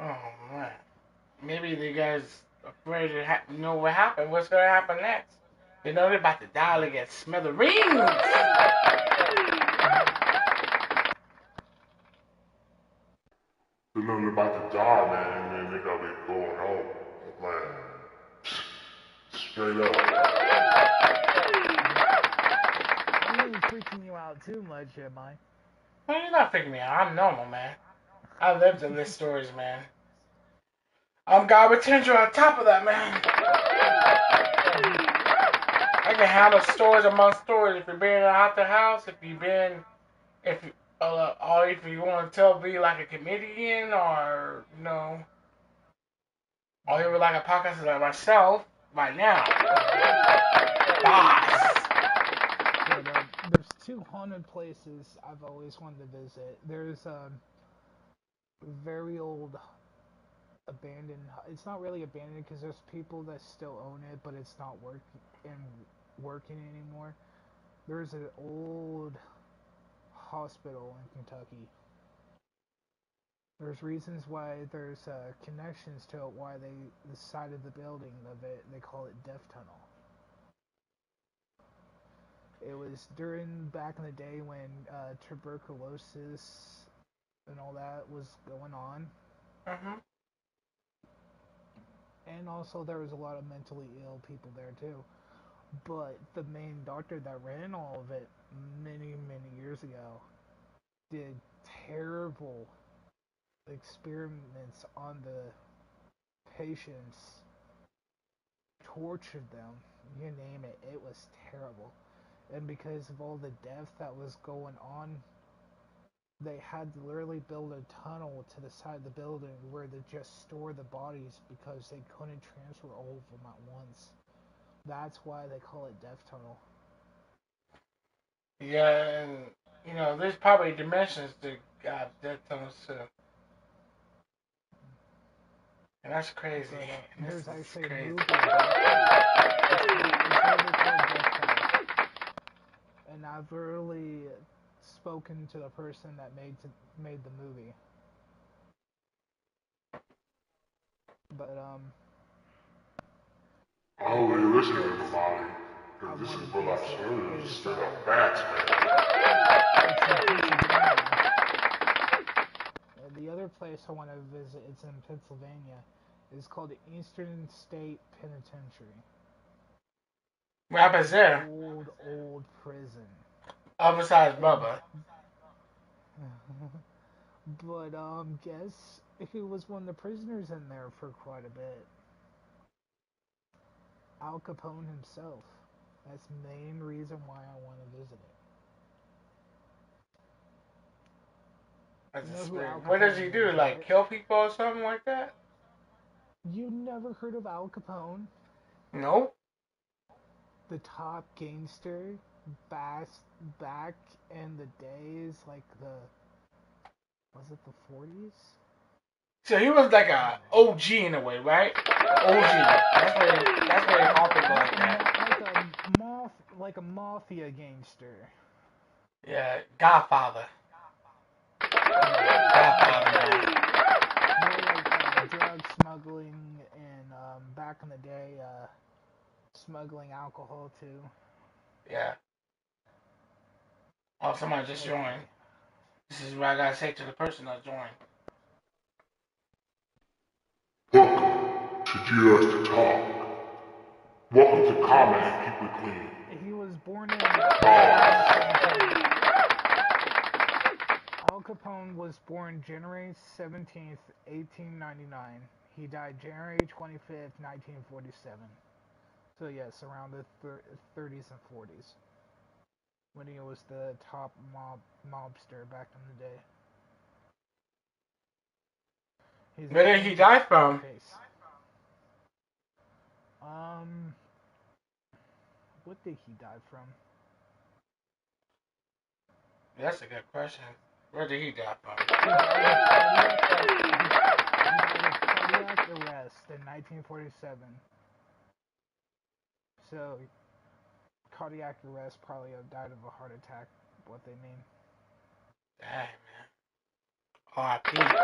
Speaker 2: Oh man. Maybe the guys afraid to know what happened. What's gonna happen next? They know they're about to die like at smithereens.
Speaker 1: They know they're about to die, man, and then they gotta be going home. Man, straight up.
Speaker 3: I'm really freaking you out too much, am I?
Speaker 2: Well, you're not freaking me out. I'm normal, man. I live to list stories, man. I'm God Rontendreo on top of that, man. I can handle stories among stories. If you're being out the house, if you or if you want to be like a comedian, or or you would like a podcast like myself right now. Boss.
Speaker 3: But there's two haunted places I've always wanted to visit. There's very old abandoned. It's not really abandoned because there's people that still own it, but it's not working anymore. There's an old hospital in Kentucky. There's reasons why there's connections to it. Why the side of the building of it they call it Death Tunnel. It was during back in the day when tuberculosis and all that was going on.
Speaker 2: Mhm.
Speaker 3: And also there was a lot of mentally ill people there too. But the main doctor that ran all of it many years ago did terrible experiments on the patients, tortured them, you name it. It was terrible. And because of all the death that was going on, they had to literally build a tunnel to the side of the building where they just store the bodies because they couldn't transfer all of them at once. That's why they call it Death Tunnel.
Speaker 2: Yeah, and there's probably dimensions to God death tunnels too, and that's crazy.
Speaker 3: But
Speaker 2: This
Speaker 3: there's
Speaker 2: is
Speaker 3: actually a
Speaker 2: crazy.
Speaker 3: movie about that. It's literally called Death Tunnel. And I've literally spoken to the person that made the movie. But
Speaker 1: Oh, hey, listen, everybody.
Speaker 3: I
Speaker 1: If this is
Speaker 3: wanted
Speaker 1: what I
Speaker 3: this
Speaker 1: said,
Speaker 3: is
Speaker 1: straight up facts, man.
Speaker 3: it's in Pennsylvania. The other place I want to visit, it's in Pennsylvania, is called the Eastern State Penitentiary.
Speaker 2: What happens
Speaker 3: It's an
Speaker 2: there?
Speaker 3: old prison.
Speaker 2: Oh, besides
Speaker 3: And
Speaker 2: Bubba.
Speaker 3: but guess who was one of the prisoners in there for quite a bit? Al Capone himself. That's the main reason why I want to visit it.
Speaker 2: That's
Speaker 3: You know
Speaker 2: just
Speaker 3: who
Speaker 2: weird.
Speaker 3: Al
Speaker 2: What does he
Speaker 3: Capone
Speaker 2: do?
Speaker 3: is,
Speaker 2: Like
Speaker 3: right?
Speaker 2: kill people or something like that?
Speaker 3: You never heard of Al Capone?
Speaker 2: Nope.
Speaker 3: The top gangster back back in the days, like was it the 40s?
Speaker 2: So he was like a OG in a way, right? OG. That's where they call people like that.
Speaker 3: Like a mafia gangster.
Speaker 2: Yeah, Godfather. Godfather, man.
Speaker 3: More like drug smuggling and back in the day, smuggling alcohol too.
Speaker 2: Yeah. Oh, somebody just joined.
Speaker 3: Okay.
Speaker 2: This is what I gotta say to the person that joined.
Speaker 1: Welcome to GS the Talk. Welcome to Comment Keep It Clean.
Speaker 3: He was born in.
Speaker 1: Bars.
Speaker 3: Al Capone was born January 17th, 1899. He died January 25th, 1947. So yes, around the 30s and 40s, when he was the top mobster back in the day. He's
Speaker 2: Where did he die from?
Speaker 3: face. Um, what did he die from?
Speaker 2: That's a good question. Where did he die from?
Speaker 3: He died of cardiac arrest in 1947. So cardiac arrest probably died of a heart attack. What they mean?
Speaker 2: Dang, man. R.I.P.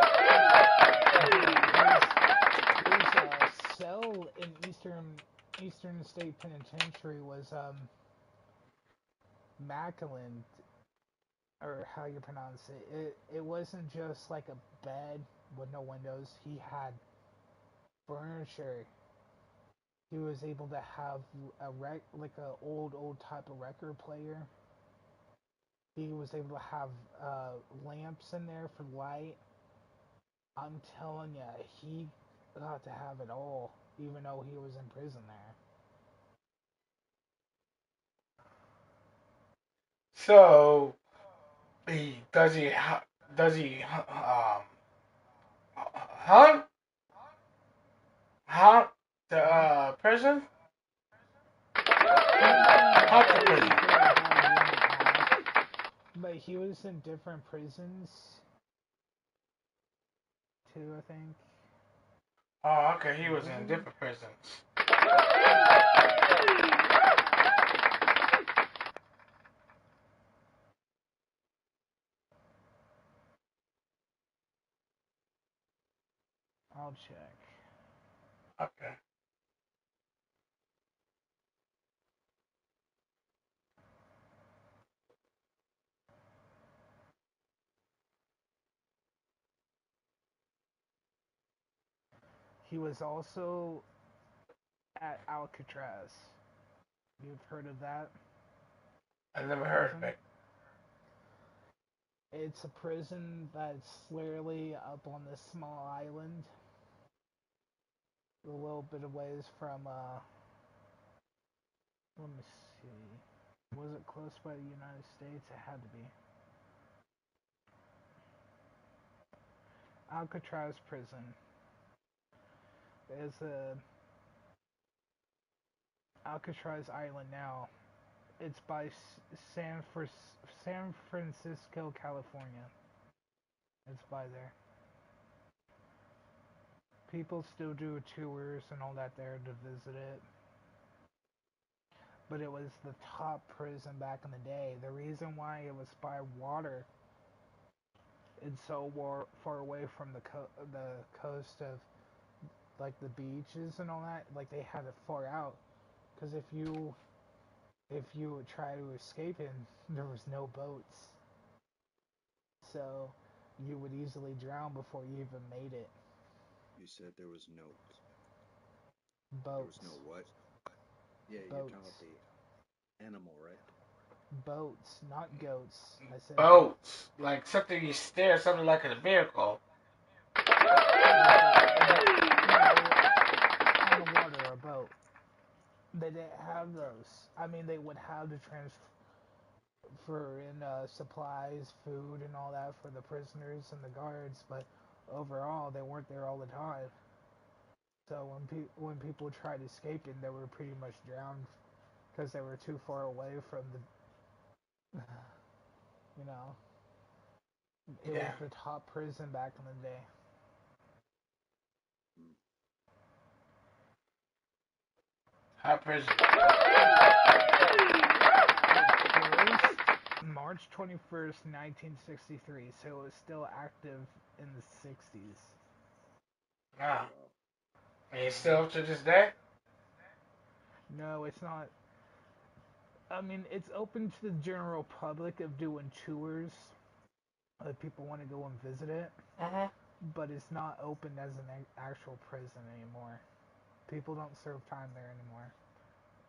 Speaker 3: His cell in Eastern State Penitentiary was Macallan, or how you pronounce it. It wasn't just like a bed with no windows. He had furniture. He was able to have like a old type of record player. He was able to have lamps in there for light. I'm telling you, he got to have it all, even though he was in prison there.
Speaker 2: So, does he hunt the
Speaker 3: Huh?
Speaker 2: prison?
Speaker 3: He was
Speaker 2: Hunt
Speaker 3: in
Speaker 2: the
Speaker 3: prison
Speaker 2: prison.
Speaker 3: for about a year and a half, but he was in different prisons too, I think.
Speaker 2: Oh, okay. He was
Speaker 3: Was
Speaker 2: in
Speaker 3: he?
Speaker 2: different prisons.
Speaker 3: I'll check.
Speaker 2: Okay.
Speaker 3: He was also at Alcatraz. You've heard of that?
Speaker 2: I never heard of it.
Speaker 3: It's a prison that's literally up on this small island, a little bit of ways from, let me see. Was it close by the United States? It had to be. Alcatraz prison is a Alcatraz Island now. It's by San Francisco, California. It's by there. People still do tours and all that there to visit it. But it was the top prison back in the day. The reason why it was by water, it's so far away from the coast of like the beaches and all that. Like they had it far out, because if you would try to escape it, there was no boats, so you would easily drown before you even made it.
Speaker 4: You said there was no
Speaker 3: Boats.
Speaker 4: There was no what? Yeah,
Speaker 3: Boats.
Speaker 4: you're talking about the animal, right?
Speaker 3: Boats, not goats. I said
Speaker 2: Boats. Like something you steer, something like a vehicle.
Speaker 3: on the water, a boat. They didn't have those. I mean, they would have to transfer in supplies, food, and all that for the prisoners and the guards, but overall, they weren't there all the time. So when people tried escaping, they were pretty much drowned because they were too far away from the, you know, it was the top prison back in the day.
Speaker 2: Hot prison.
Speaker 3: It closed March 21st, 1963, so it was still active in the 60s.
Speaker 2: Wow. And it's still to this day?
Speaker 3: No, it's not. I mean, it's open to the general public of doing tours if people want to go and visit it, but it's not open as an actual prison anymore. People don't serve time there anymore.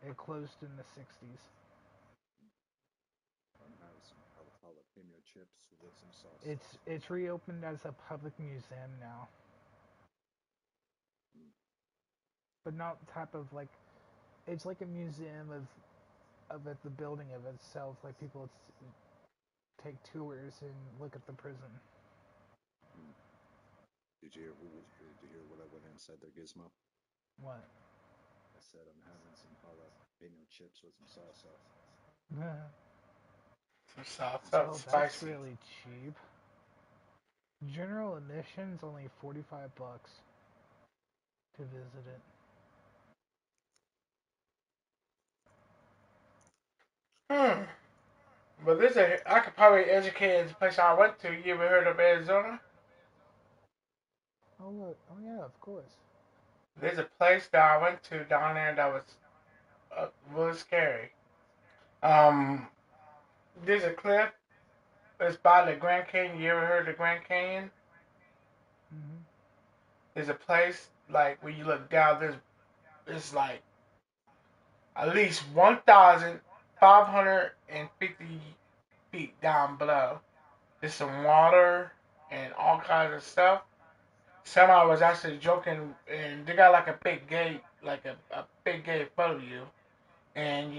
Speaker 3: It closed in the 60s.
Speaker 4: I'm having some jalapeno chips with some sauce.
Speaker 3: It's reopened as a public museum now, but not type of like. It's like a museum of it, the building of itself. Like people take tours and look at the prison.
Speaker 4: Did you hear what I went inside there, Gizmo?
Speaker 3: What?
Speaker 4: I said I'm having some jalapeno chips with some salsa.
Speaker 2: Some sauce,
Speaker 3: Oh,
Speaker 2: spicy.
Speaker 3: that's really cheap. General admission's only $45 to visit it.
Speaker 2: But I could probably educate at the place I went to. You ever heard of Arizona?
Speaker 3: Oh look, oh yeah, of course.
Speaker 2: There's a place that I went to down there that was really scary. There's a cliff. It's by the Grand Canyon. You ever heard of the Grand Canyon?
Speaker 3: Mhm.
Speaker 2: There's a place like where you look down. It's like at least 1,550 feet down below. There's some water and all kinds of stuff. Somebody was actually joking, and they got like a big gate, like a big gate in front of you, and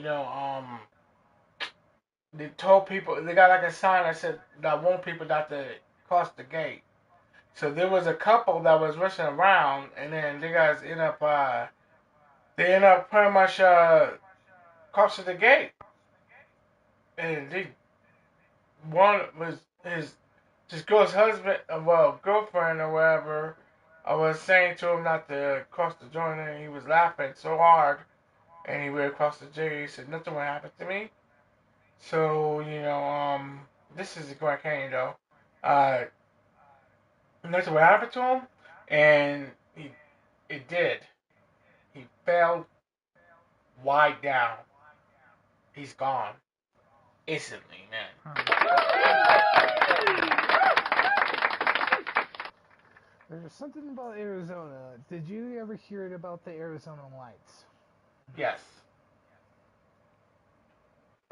Speaker 2: they told people they got like a sign that said that want people not to cross the gate. So there was a couple that was rushing around, and then they end up pretty much crossing the gate, and one was his girl's husband, well girlfriend or whatever. I was saying to him not to cross the joint, and he was laughing so hard, and he went across the J. He said nothing would happen to me. So this is the Grand Canyon though. Uh, Nothing would happen to him, and it did. He fell wide down. He's gone instantly, man.
Speaker 3: There's something about Arizona. Did you ever hear about the Arizona lights?
Speaker 2: Yes.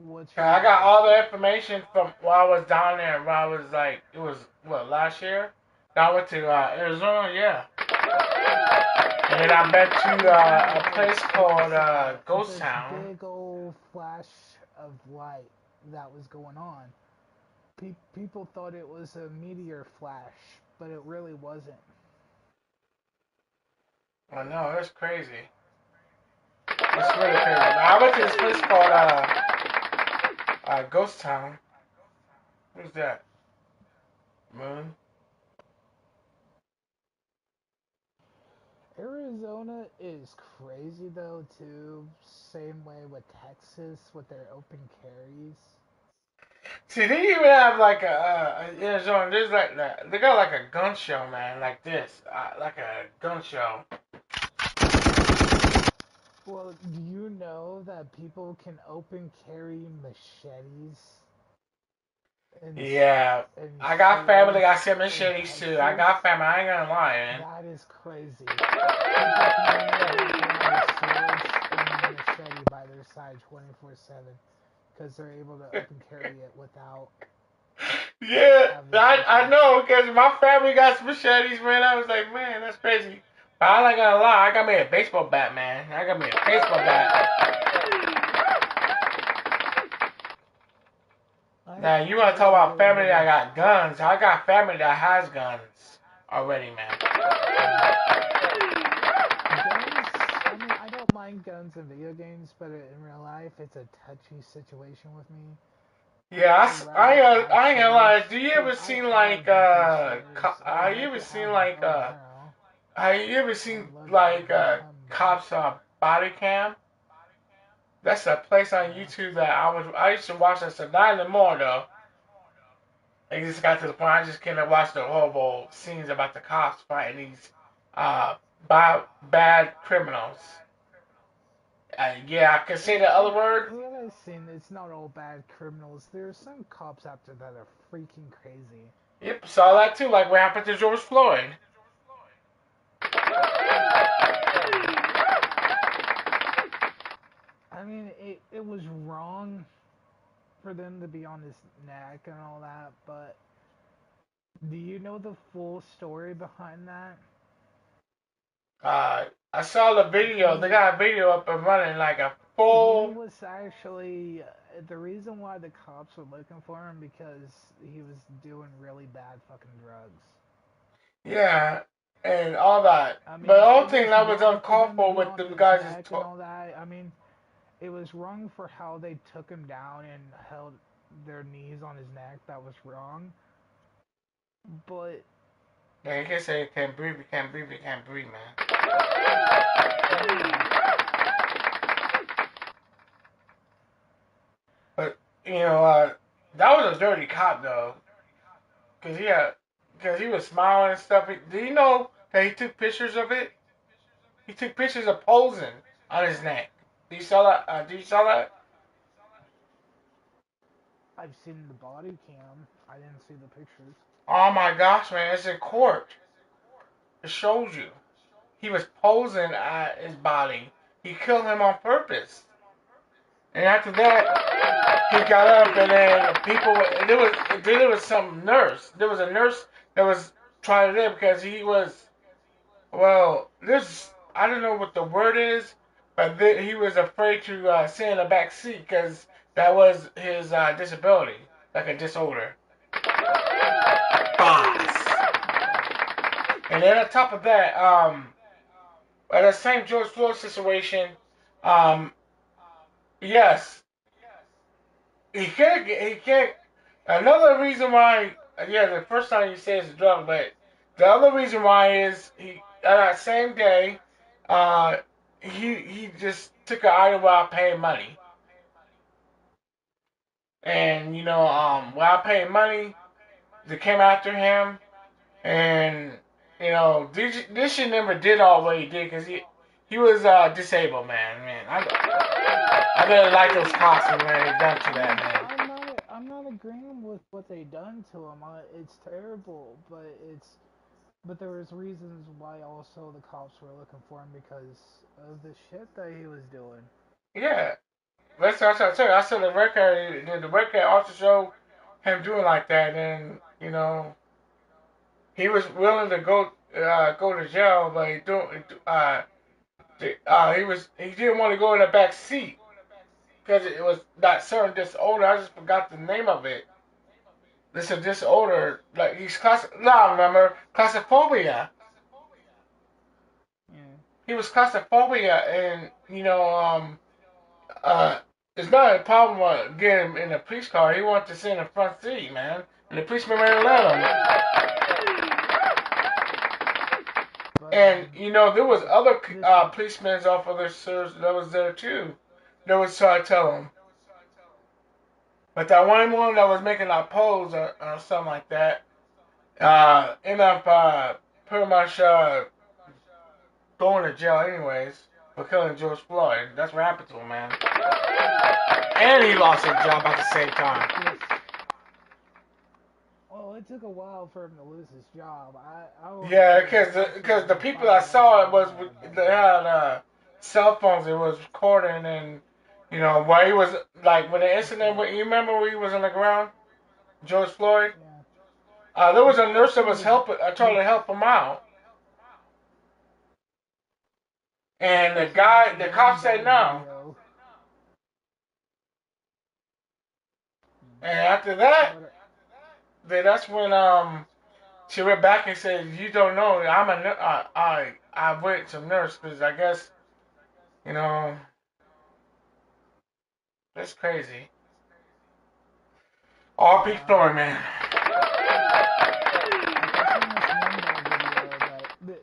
Speaker 3: What's your
Speaker 2: I got
Speaker 3: thoughts
Speaker 2: all
Speaker 3: on
Speaker 2: the
Speaker 3: it?
Speaker 2: information from while I was down there. When I was like, it was what, last year. I went to Arizona, yeah, and then I've been to a place called Ghost
Speaker 3: This
Speaker 2: Town.
Speaker 3: big old flash of light that was going on. People thought it was a meteor flash, but it really wasn't.
Speaker 2: Oh no, that's crazy. That's really crazy. Now, I went to this place called Ghost Town. Who's that? Moon.
Speaker 3: Arizona is crazy though too. Same way with Texas with their open carries.
Speaker 2: See, they even have like Arizona. There's like they got like a gun show, man, like this, like a gun show.
Speaker 3: Well, do you know that people can open carry machetes and
Speaker 2: Yeah,
Speaker 3: and
Speaker 2: I got family that
Speaker 3: swords
Speaker 2: got some
Speaker 3: in
Speaker 2: machetes too. I
Speaker 3: Texas?
Speaker 2: got family. I ain't gonna lie, man.
Speaker 3: That is crazy. People can literally walk around with swords and machete by their side 24/7 because they're able to open carry it without
Speaker 2: Yeah,
Speaker 3: having
Speaker 2: I
Speaker 3: issues.
Speaker 2: know, because my family got some machetes, man. I was like, man, that's crazy. But I ain't gonna lie, I got me a baseball bat, man. I got me a baseball bat. Now, you
Speaker 3: I
Speaker 2: want to talk
Speaker 3: got a
Speaker 2: about
Speaker 3: little
Speaker 2: family
Speaker 3: bit
Speaker 2: that
Speaker 3: of
Speaker 2: got guns? I got family that has guns already, man.
Speaker 3: guns. I mean, I don't mind guns in video games, but in real life, it's a touchy situation with me.
Speaker 2: Yeah,
Speaker 3: I'd rather have
Speaker 2: I ain't gonna lie.
Speaker 3: swords
Speaker 2: Do you
Speaker 3: because
Speaker 2: ever
Speaker 3: I
Speaker 2: seen
Speaker 3: have
Speaker 2: like
Speaker 3: these swords. I'd
Speaker 2: have you
Speaker 3: like
Speaker 2: ever
Speaker 3: to
Speaker 2: seen
Speaker 3: have a
Speaker 2: like
Speaker 3: bow and arrow.
Speaker 2: have you ever
Speaker 3: I'd
Speaker 2: seen
Speaker 3: love to have
Speaker 2: like
Speaker 3: a gun, but
Speaker 2: cops body cam? That's a place on
Speaker 3: yeah.
Speaker 2: YouTube that I used to watch that stuff. Not anymore though. It just got to the point I just couldn't watch the horrible scenes about the cops fighting these uh bad criminals. Yeah, I can say the other word.
Speaker 3: What I've seen, it's not all bad criminals. There are some cops out there that are freaking crazy.
Speaker 2: Yep, saw that too. Like what happened to George Floyd.
Speaker 3: I mean, it was wrong for them to be on his neck and all that, but do you know the full story behind that?
Speaker 2: I saw the video. They
Speaker 3: He
Speaker 2: got a video up and running like a
Speaker 3: he
Speaker 2: full.
Speaker 3: was actually the reason why the cops were looking for him because he was doing really bad fucking drugs.
Speaker 2: Yeah, and all that.
Speaker 3: I
Speaker 2: But the
Speaker 3: mean,
Speaker 2: whole
Speaker 3: it
Speaker 2: thing
Speaker 3: was
Speaker 2: that was
Speaker 3: wrong for
Speaker 2: uncalled
Speaker 3: them to
Speaker 2: for
Speaker 3: be
Speaker 2: with
Speaker 3: on
Speaker 2: the
Speaker 3: his
Speaker 2: guys is
Speaker 3: neck and all that. I mean, it was wrong for how they took him down and held their knees on his neck. That was wrong. But
Speaker 2: yeah, you can't say you can't breathe, you can't breathe, you can't breathe, man.
Speaker 3: yeah,
Speaker 2: But you know, that was a dirty cop though, cause he was smiling and stuff. Do you know that he took pictures of it? He took pictures of posing on his neck. Do you saw that? Do you saw that?
Speaker 3: I've seen the body cam. I didn't see the pictures.
Speaker 2: Oh my gosh, man! It's in court. It shows you. He was posing at his body. He killed him on purpose. And after that, he got up and then people. There was some nurse. There was a nurse that was trying to live because he was. Well, this I don't know what the word is, but he was afraid to sit in the back seat because that was his disability, like a disorder. Boss. And then on top of that, at the same George Floyd situation, um, yes, he can't. He can't. Another reason why, yeah, the first time you say it's a drug, but the other reason why is he that same day, uh, he just took an item without paying money, and
Speaker 3: Okay.
Speaker 2: without paying money, they came after him, and this shit never did all what he did because he was disabled, man. I really like those cops and what they done to
Speaker 3: I
Speaker 2: that
Speaker 3: mean,
Speaker 2: man.
Speaker 3: I'm not agreeing with what they done to him. It's terrible, but But there was reasons why also the cops were looking for him because of the shit that he was doing.
Speaker 2: Yeah. That's what I tell you. I said the record also showed him doing like that, and he was willing to go to jail, but he didn't want to go in the back seat because it was that certain disorder. I just forgot the name of it. This a disorder, like he's no, I remember claustrophobia.
Speaker 3: Yeah.
Speaker 2: He was claustrophobia, and uh, it's not a problem getting him in a police car. He wanted to sit in the front seat, man, and the policeman wouldn't let him.
Speaker 3: But
Speaker 2: And there was other
Speaker 3: this
Speaker 2: policemen officers that was there too. That was trying to tell him. But that one that was making that pose or something like that, ended up pretty much going to jail anyways for killing George Floyd. That's what happened to him, man. And he lost his job at the same time.
Speaker 3: well, it took a while for him to lose his job. I was
Speaker 2: Yeah, because the people that saw it they had cell phones. It was recording, and while he was like when the incident. You remember when he was on the ground, George Floyd?
Speaker 3: Yeah.
Speaker 2: There was a nurse that was helping, trying to help him out, and the cop said no.
Speaker 3: Video.
Speaker 2: And after that, that's when she went back and said, "You don't know. I went to nurse because I guess you know that's crazy." R.P. Floyd, man.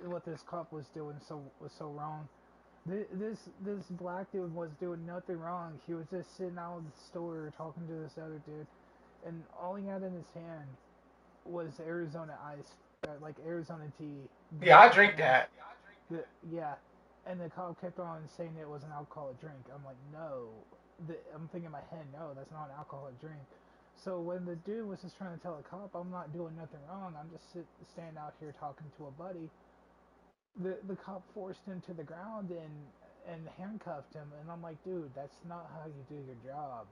Speaker 3: What this cop was doing was so wrong. This black dude was doing nothing wrong. He was just sitting out in the store talking to this other dude, and all he had in his hand was Arizona Ice, like Arizona tea.
Speaker 2: Yeah, I drink that.
Speaker 3: Yeah, and the cop kept on saying it was an alcoholic drink. I'm like, no. I'm thinking in my head, no, that's not an alcoholic drink. So when the dude was just trying to tell the cop, I'm not doing nothing wrong. I'm just standing out here talking to a buddy. The cop forced him to the ground and handcuffed him, and I'm like, dude, that's not how you do your job.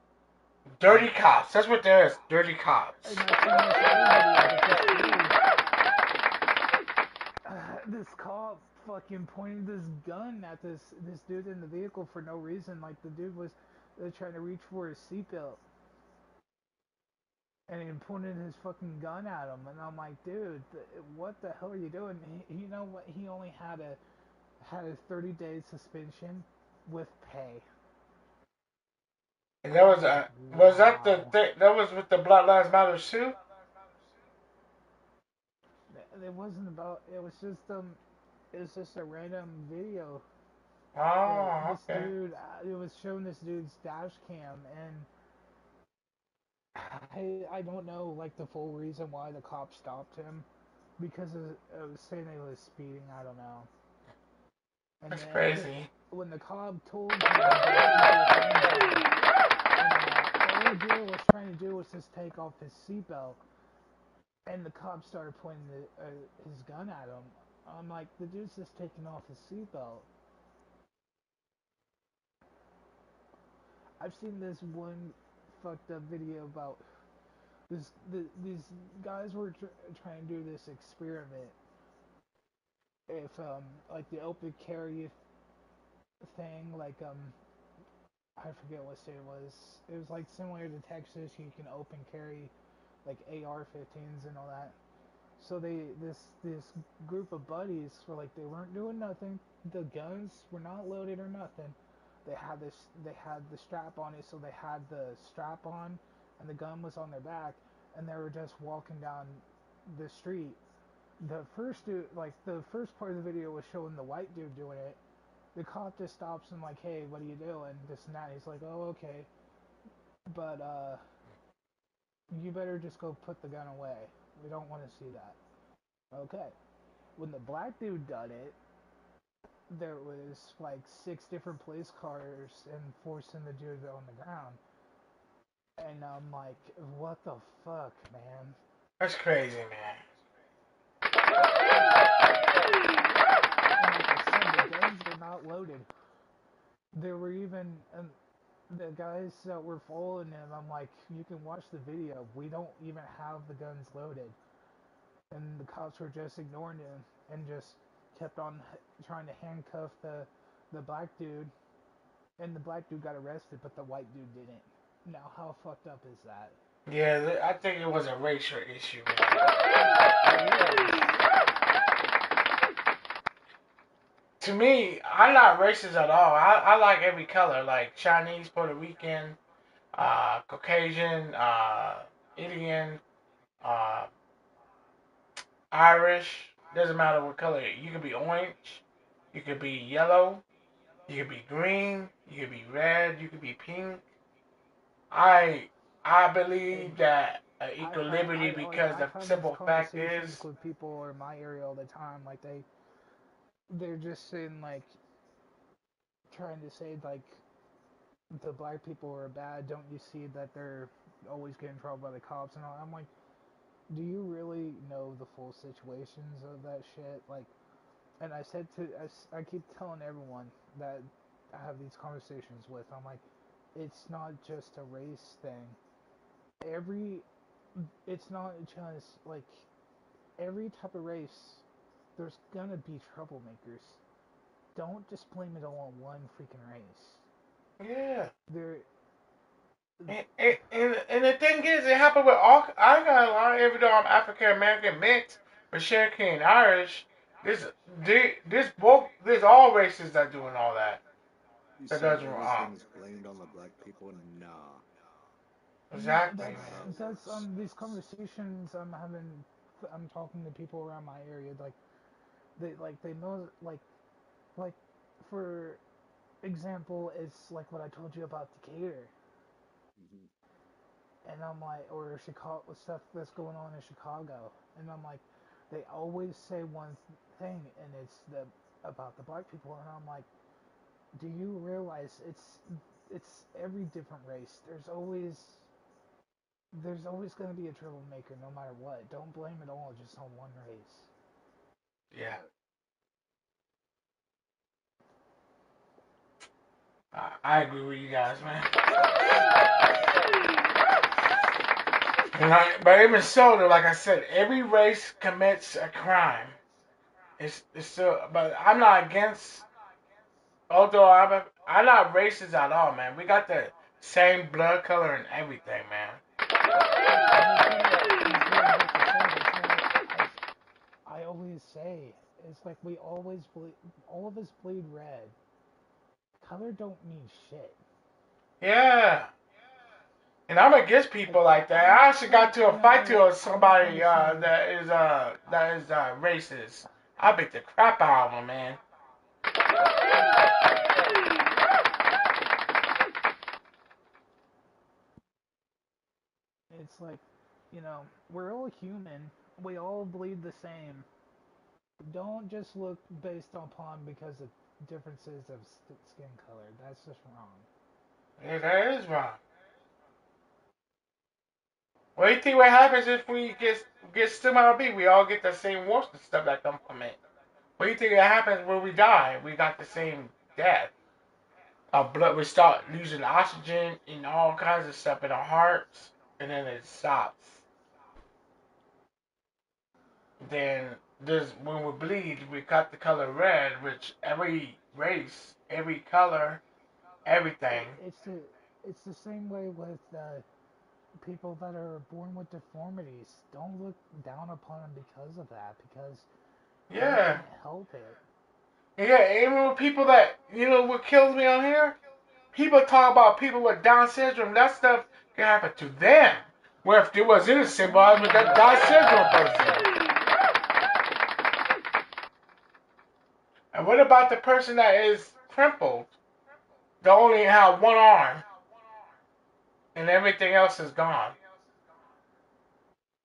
Speaker 2: Dirty cops. That's what there is. Dirty cops.
Speaker 3: And I've seen this cop fucking pointing this gun at this dude in the vehicle for no reason. Like the dude was trying to reach for his seatbelt, and he pointed his fucking gun at him. And I'm like, dude, what the hell are you doing? You know what? He only had a 30-day suspension with pay.
Speaker 2: And that was was that the that was with the Black Lives Matter too?
Speaker 3: It wasn't about. It was just a random video.
Speaker 2: Oh,
Speaker 3: This
Speaker 2: okay.
Speaker 3: dude, it was showing this dude's dash cam, and I don't know like the full reason why the cop stopped him because it was saying he was speeding. I don't know. And
Speaker 2: That's
Speaker 3: then
Speaker 2: crazy.
Speaker 3: when the cop told him to keep your hands up, all the dude was trying to do was just take off his seatbelt, and the cop started pointing his gun at him. I'm like, the dude's just taking off his seatbelt. I've seen this one fucked up video about these guys were trying to do this experiment. If like the open carry thing, like I forget what state it was. It was like similar to Texas. You can open carry like AR-15s and all that. So this group of buddies were like they weren't doing nothing. The guns were not loaded or nothing. They had the strap on it, so they had the strap on and the gun was on their back, and they were just walking down the street. The first dude, like the first part of the video was showing the white dude doing it. The cop just stops him like, hey, what are you doing? This and that. He's like, oh, okay, but you better just go put the gun away. We don't want to see that. Okay. When the black dude done it, there was like 6 different police cars enforcing the dude on the ground. And I'm like, what the fuck, man?
Speaker 2: That's crazy, man.
Speaker 3: there were even the guys that were following him. I'm like, you can watch the video. We don't even have the guns loaded, and the cops were just ignoring him and just kept on trying to handcuff the black dude, and the black dude got arrested, but the white dude didn't. Now, how fucked up is that?
Speaker 2: Yeah, I think it was a racial issue, man. To me, I'm not racist at all. I like every color, like Chinese, Puerto Rican, Caucasian, Indian, uh, Irish. Doesn't matter what color. You could be orange, you could be yellow, you could be green, you could be red, you could be pink. I I believe that equal liberty because the
Speaker 3: I've had these
Speaker 2: simple fact
Speaker 3: conversations
Speaker 2: is,
Speaker 3: with people in my area all the time. Like they're just saying like trying to say like the black people are bad. Don't you see that they're always getting in trouble by the cops and all? I'm like, do you really know the full situations of that shit? Like, and I said I keep telling everyone that I have these conversations with. I'm like, it's not just a race thing. Every, it's not just like every type of race. There's gonna be troublemakers. Don't just blame it all on one freaking race.
Speaker 2: yeah.
Speaker 3: There,
Speaker 2: And the thing is, it happened with all. I got a lie, even though I'm African American mixed with Cherokee and Irish. There's all races that doing all that.
Speaker 4: You
Speaker 2: That
Speaker 4: say
Speaker 2: does wrong.
Speaker 4: everything's blamed on the black people? Nah.
Speaker 3: no,
Speaker 2: Exactly,
Speaker 3: that's
Speaker 2: man.
Speaker 3: that's these conversations I'm having. I'm talking to people around my area. They know like for example, it's like what I told you about Decatur,
Speaker 4: Hmm.
Speaker 3: and I'm like, or Chicago, stuff that's going on in Chicago, and I'm like, they always say one thing, and it's the about the black people, and I'm like, do you realize it's every different race. There's always going to be a troublemaker no matter what. Don't blame it all just on one race.
Speaker 2: Yeah,
Speaker 4: Right.
Speaker 2: I agree with you guys, man. But even so, though, like I said, every race commits a crime. It's still, but I'm not against. Although I'm not racist at all, man. We got the same blood color and everything, man.
Speaker 3: I always say it's like we always bleed, all of us bleed red. Color don't mean shit.
Speaker 2: Yeah. And I'm against
Speaker 3: Like
Speaker 2: people like that. I actually got to a fight to
Speaker 3: I don't
Speaker 2: somebody
Speaker 3: understand.
Speaker 2: that is racist. I beat the crap out of him, man.
Speaker 3: It's like, we're all human. We all bleed the same. Don't just look based upon because of differences of skin color. That's just wrong.
Speaker 2: Yeah, that is wrong. What do you think what happens if we get stem B? We all get the same warps and stuff that come from it. What do you think that happens when we die? We got the same death. Our blood, we start losing oxygen and all kinds of stuff in our hearts, and then it stops. Then there's when we bleed, we got the color red, which every race, every color,
Speaker 3: It,
Speaker 2: everything.
Speaker 3: it's the it's the same way with people that are born with deformities. Don't look down upon them because of that, because they
Speaker 2: Yeah,
Speaker 3: can't help it.
Speaker 2: yeah. Even with people that what kills me on here, people talk about people with Down syndrome. That stuff can happen to them. Where if there was innocent, but with that Down syndrome person. And what about the person that is crippled? They only have one arm and everything else is gone.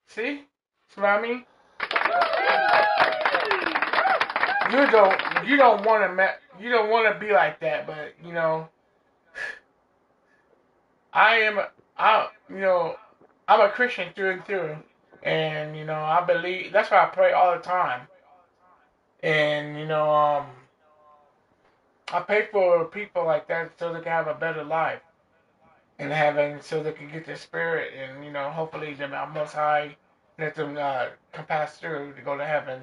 Speaker 2: See? See what I mean? You don't want to be like that, but I am I'm a Christian through and through, and I believe that's why I pray all the time, and I pray for people like that so they can have a better life in heaven, so they can get their spirit, and hopefully the Most High let them come pass through to go to heaven.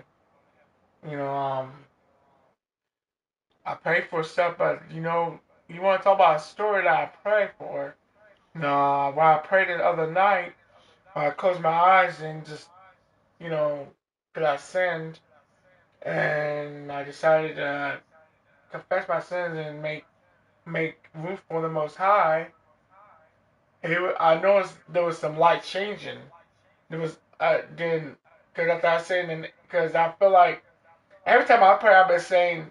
Speaker 2: You know, I pray for stuff, but you want to talk about a story that I pray for. No, when I prayed the other night, I closed my eyes and just, you know, because I sinned, and I decided to confess my sins and make room for the Most High. I noticed there was some light changing. There was then because after I said, and because I feel like every time I pray, I've been saying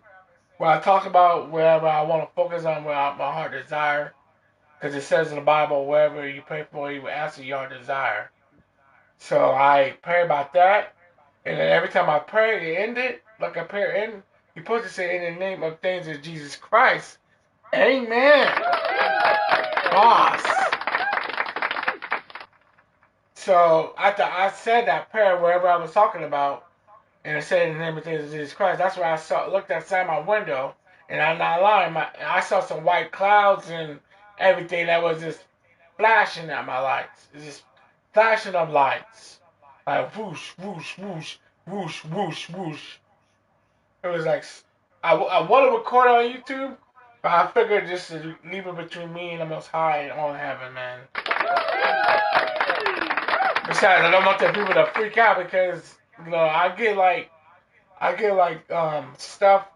Speaker 2: when I talk about wherever I want to focus on, where my heart desire. Because it says in the Bible, wherever you pray for, He will answer your desire. So I pray about that, and then every time I pray, it end it like a prayer end. You're supposed to say in the name of things of Jesus Christ. Amen. Boss. So after I said that prayer, wherever I was talking about, and I said in the name of things of Jesus Christ, that's where looked outside my window, and I'm not lying. I saw some white clouds and everything that was just flashing at my lights. It's just flashing of lights, like whoosh, whoosh, whoosh, whoosh, whoosh, whoosh. It was like I want to record on YouTube, but I figured just to leave it between me and the Most High and all in heaven, man. Besides, I don't want the people to freak out because I get like stuff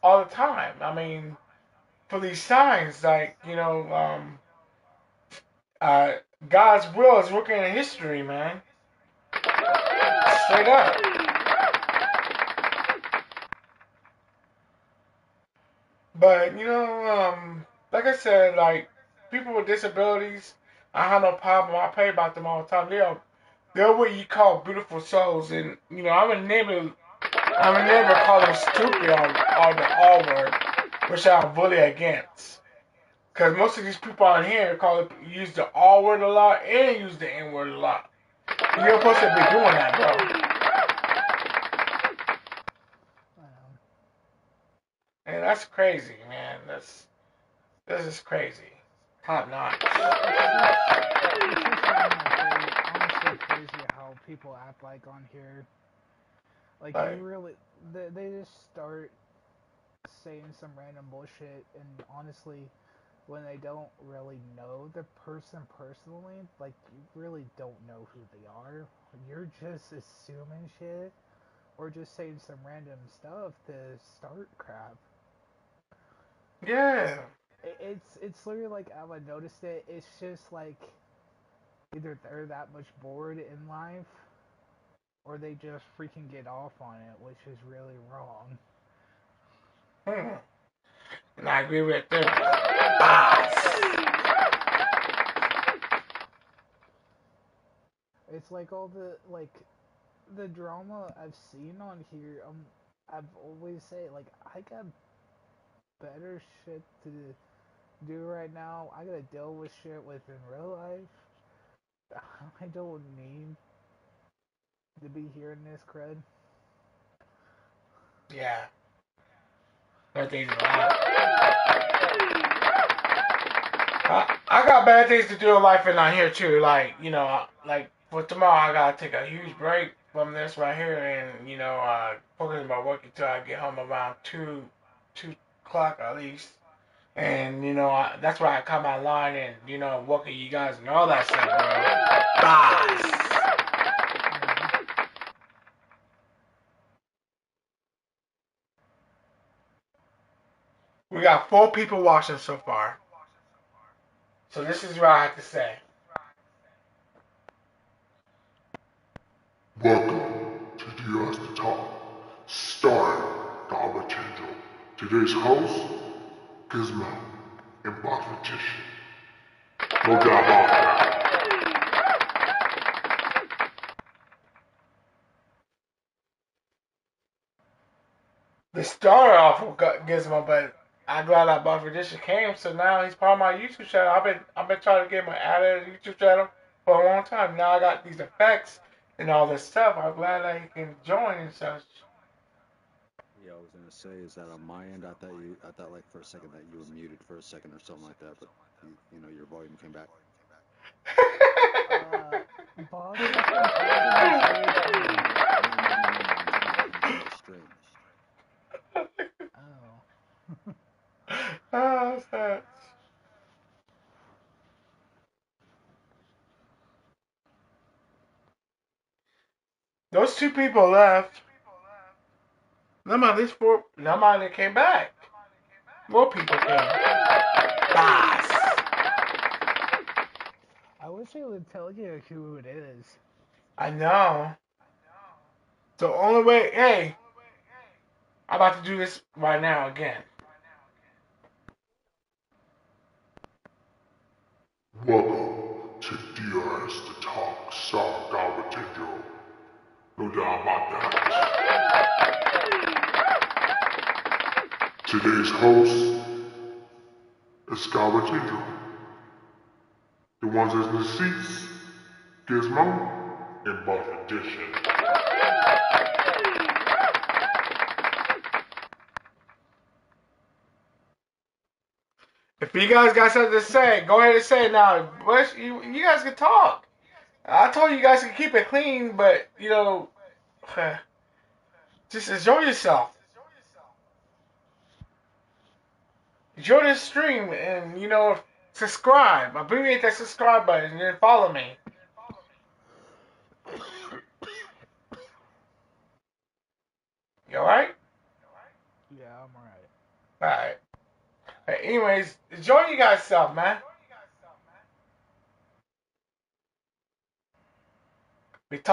Speaker 2: all the time. I mean, for these signs, like uh, God's will is working in history, man. Straight up. But like I said, like people with disabilities, I have no problem. I pray about them all the time. They're what you call beautiful souls, and I would never call them stupid or the R word, which I'm fully against. Because most of these people on here use the R word a lot and use the N word a lot. You're supposed to be doing that, bro. And that's crazy, man. This is crazy. Top notch.
Speaker 3: It's just honestly crazy how people act like on here. Like you
Speaker 2: Like,
Speaker 3: really, they just start saying some random bullshit, and honestly, when they don't really know the person personally, like you really don't know who they are. You're just assuming shit or just saying some random stuff to start crap.
Speaker 2: yeah.
Speaker 3: It's literally like I've noticed it. It's just like either they're that much bored in life or they just freaking get off on it, which is really wrong.
Speaker 2: Hmm. And I agree with them. Boss.
Speaker 3: It's like all the drama I've seen on here. I've always say like I got better shit to do right now. I gotta deal with shit with in real life. I don't need to be hearing this crud.
Speaker 2: Yeah. Bad things a lot. I got bad things to do in life and not here too. Like, like for tomorrow I gotta take a huge break from this right here and, focus on my work until I get home around 2 o'clock at least. And, that's why I come online and, work with you guys and all that stuff, bro. Boss. We got 4 people watching so far. So this is what I have to say.
Speaker 1: Welcome to DRS the Top, starring Rontendreo. Today's host, Gizmo, and Mathematician. No doubt about that.
Speaker 2: They started off with Gizmo, but I'm glad that Buff Edition came, so now he's part of my YouTube channel. I've been trying to get him added to YouTube channel for a long time. Now I got these effects and all this stuff. I'm glad that he can join and such.
Speaker 4: Yeah, I was gonna say, is that on my end? I thought like for a second that you were muted for a second or something like that, but your volume came back.
Speaker 3: Boss has been talking this whole time.
Speaker 4: No. I'm talking about on the stream.
Speaker 3: Oh.
Speaker 2: Oh, sad. Those two people left. Nobody, nobody came back. More people came. Boss.
Speaker 3: I wish I would tell you who it is.
Speaker 2: I know. The only way, hey, I'm about to do this right now again.
Speaker 1: Welcome to DRS the Talk, Star Rontendreo. No doubt about that. Today's host is Rontendreo. The ones in the seats, Gizmo and Buff Edition.
Speaker 2: If you guys got something to say, go ahead and say it now. But you guys can talk. I told you guys to keep it clean, but just enjoy yourself. Enjoy this stream, and subscribe. Abbreviate that subscribe button and then follow me. You alright?
Speaker 3: Yeah, I'm alright.
Speaker 2: Alright. Anyways, enjoy you guys self, man. We were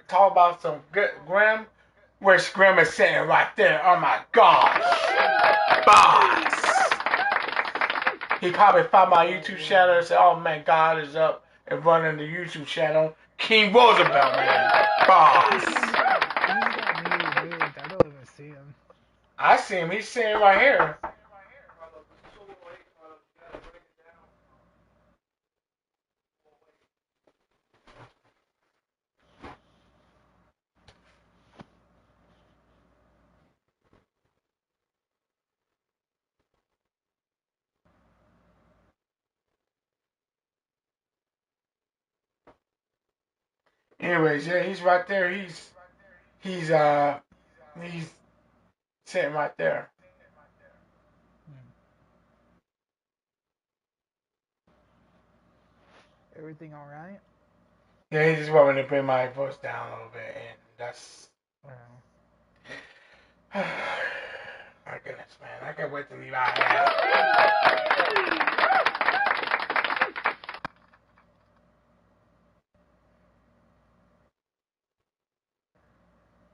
Speaker 2: talk about some good Graham. Where's Graham is sitting right there? Oh my gosh, boss! He probably found my YouTube channel and said, "Oh man, God is up and running the YouTube channel." King Roosevelt, man, boss.
Speaker 3: He's got me removed. I don't even see him.
Speaker 2: I see him. He's sitting right here. Anyways, yeah, he's right there. He's he's sitting right there.
Speaker 3: Everything alright?
Speaker 2: Yeah, he just wanted to bring my voice down a little bit, and that's.
Speaker 3: Oh.
Speaker 2: My goodness, man, I can't wait to leave out here.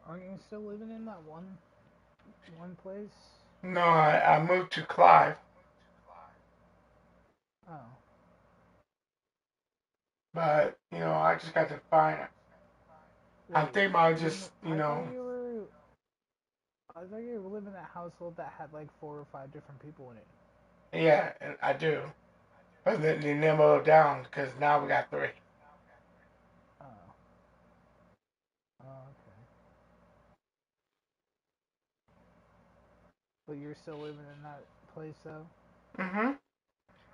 Speaker 3: Aren't you still living in that one place?
Speaker 2: No, I moved to Clive,
Speaker 3: Oh.
Speaker 2: but I just got to find. I'm
Speaker 3: Wait,
Speaker 2: thinking about just
Speaker 3: I thought you were living in a household that had like 4 or 5 different people in it.
Speaker 2: yeah, I do. But then they nimble down because now we got 3.
Speaker 3: Oh. Oh, okay. But you're still living in that place though?
Speaker 2: Mm-hmm.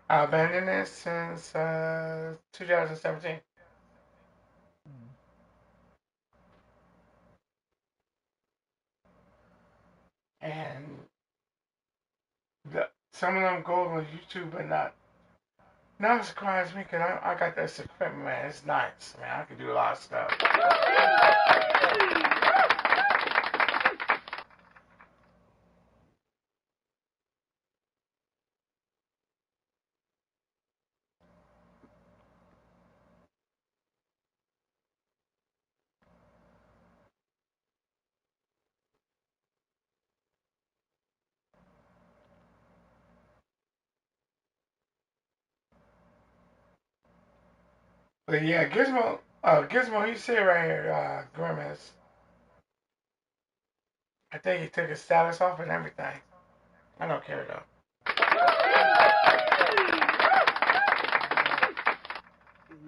Speaker 2: I've been in it since 2017,
Speaker 3: Hmm.
Speaker 2: and some of them go on YouTube, but not surprise me because I got this equipment, man. It's nice, man. I can do a lot of stuff. But yeah, Gizmo, he said right here, Grimace. I think he took his status off and everything. I don't care though.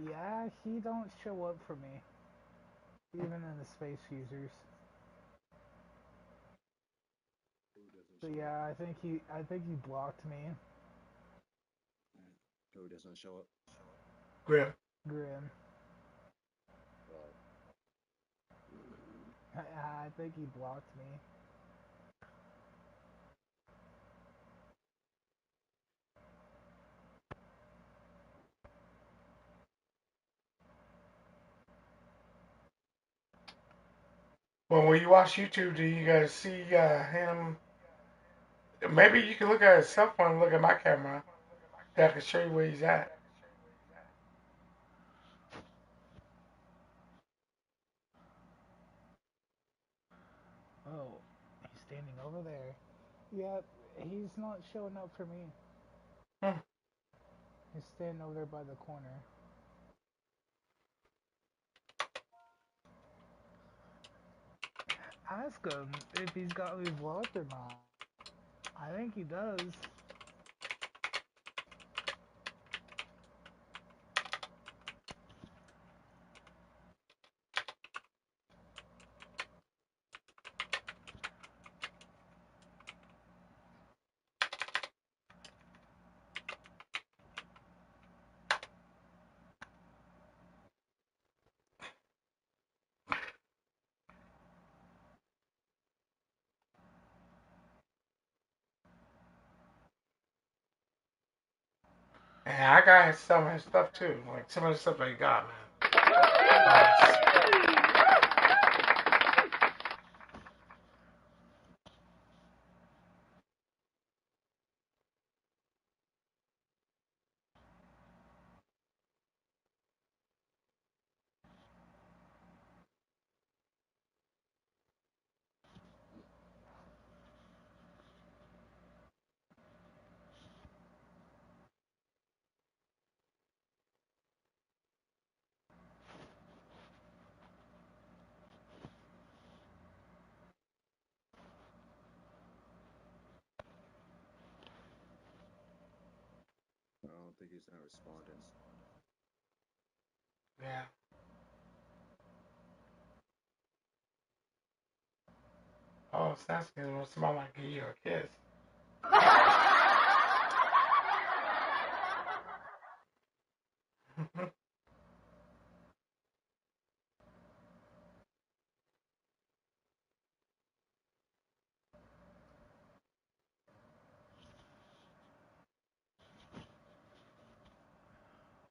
Speaker 3: Yeah, he don't show up for me. Even in the space users. So yeah, I think he blocked me.
Speaker 4: Who doesn't show up?
Speaker 2: Grim.
Speaker 3: Grim.
Speaker 4: Well,
Speaker 3: I think he blocked me.
Speaker 2: Well, when you watch YouTube, do you guys see him? Maybe you can look at his cell phone and look at my camera. That can show you where he's at.
Speaker 3: Oh, he's standing over there. Yep, he's not showing up for me.
Speaker 2: Hmm.
Speaker 3: He's standing over there by the corner. Ask him if he's got me blocked or not. I think he does.
Speaker 2: And I got some of his stuff too. Like some of the stuff that he got, man.
Speaker 4: I don't think he's not responding.
Speaker 2: Yeah. Oh, it's nice when somebody might give you a kiss.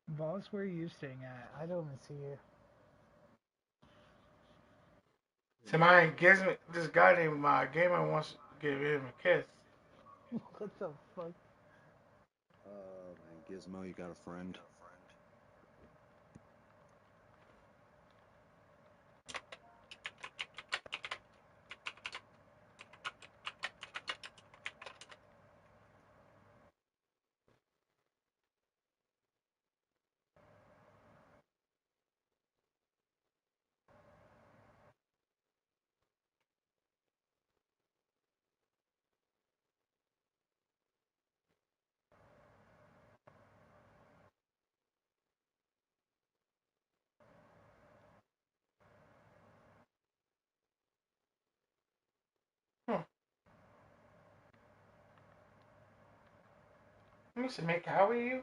Speaker 3: Boss, where are you staying at? I don't even see you.
Speaker 2: Somebody gives me this guy named Gamer wants to give him a kiss.
Speaker 3: What the fuck?
Speaker 4: Man, Gizmo, you got a friend?
Speaker 2: Hmm. Let me see, make how are you?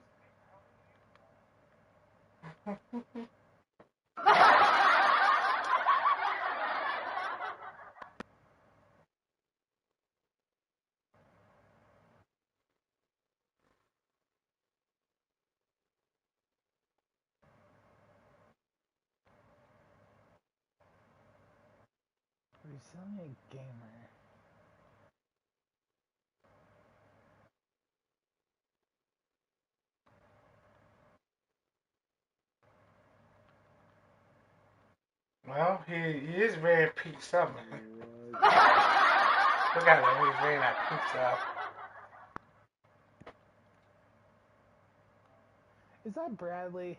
Speaker 3: Resilient gamer.
Speaker 2: Well, he is wearing pizza, man.
Speaker 4: What?
Speaker 2: Look at him, he's wearing that pizza.
Speaker 3: Is that Bradley?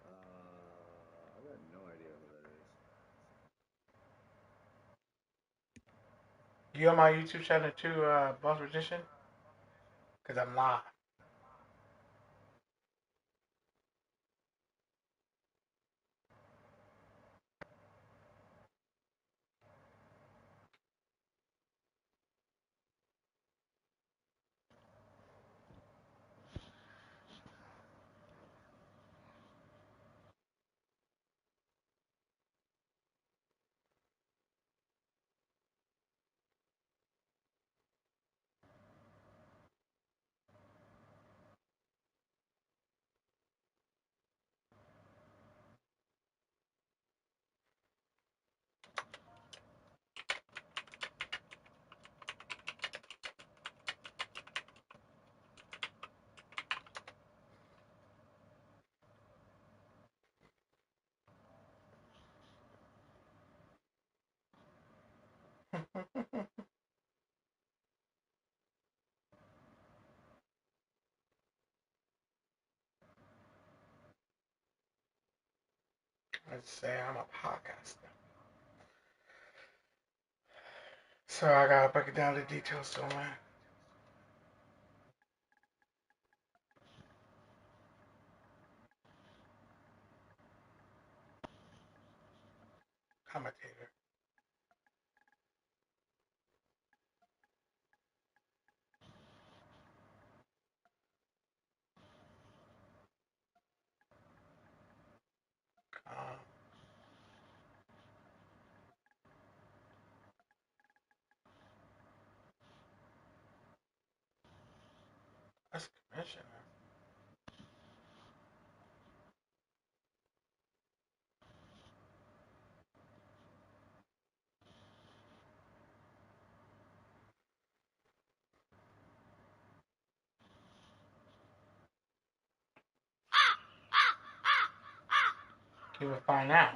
Speaker 4: I got no idea who that is.
Speaker 2: You on my YouTube channel too, Boss Magician? Cause I'm live. Let's say I'm a podcaster. So I gotta break it down the details to man. Commentator. Um, that's commissioner. You will find out.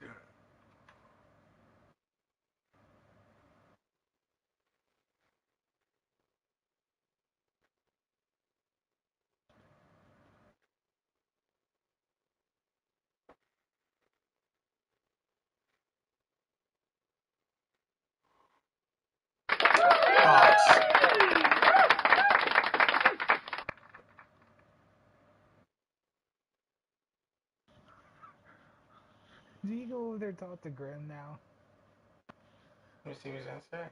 Speaker 2: Yeah. Boss.
Speaker 3: Do you go over there to talk to Grim now?
Speaker 2: Let me see what he's gonna say.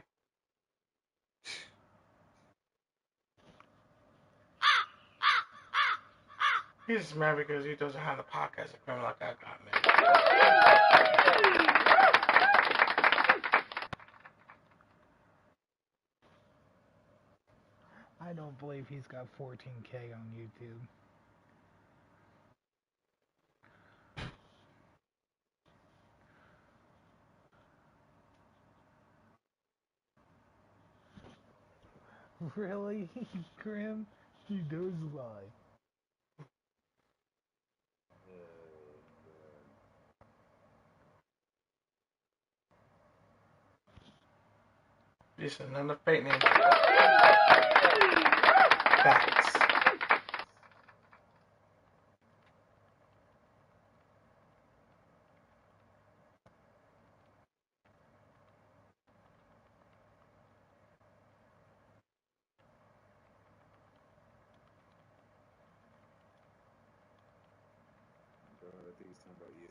Speaker 2: He's just mad because he doesn't have the podcast equipment like I got, man.
Speaker 3: I don't believe he's got 14K on YouTube. Really? Grim? He does lie.
Speaker 2: This is another fake name. Facts.
Speaker 4: God, I think he's talking about you.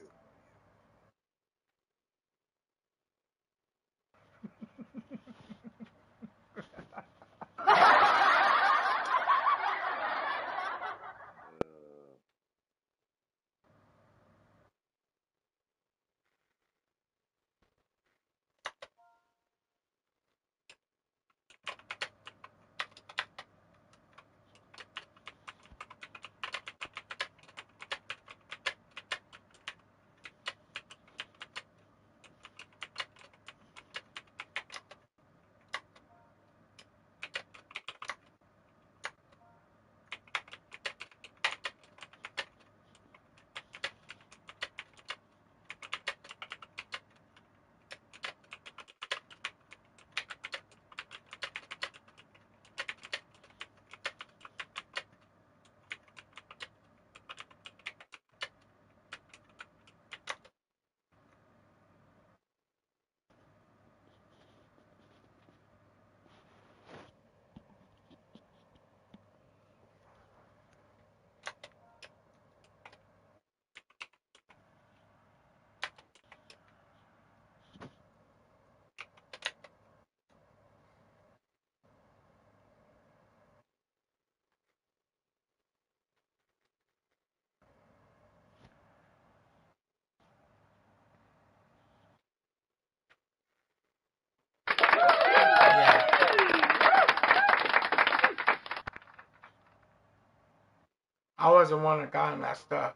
Speaker 2: I was the one that got him that stuff.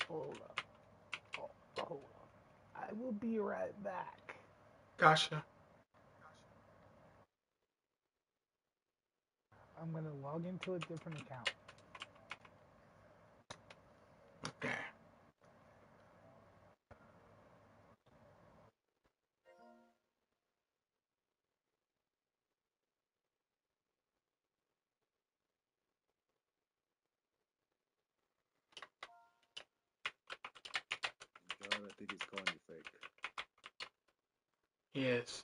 Speaker 3: Hold up. Hold up. I will be right back.
Speaker 2: Gotcha.
Speaker 3: I'm gonna log into a different account.
Speaker 2: Okay.
Speaker 4: God, I think he's calling you fake.
Speaker 2: Yes.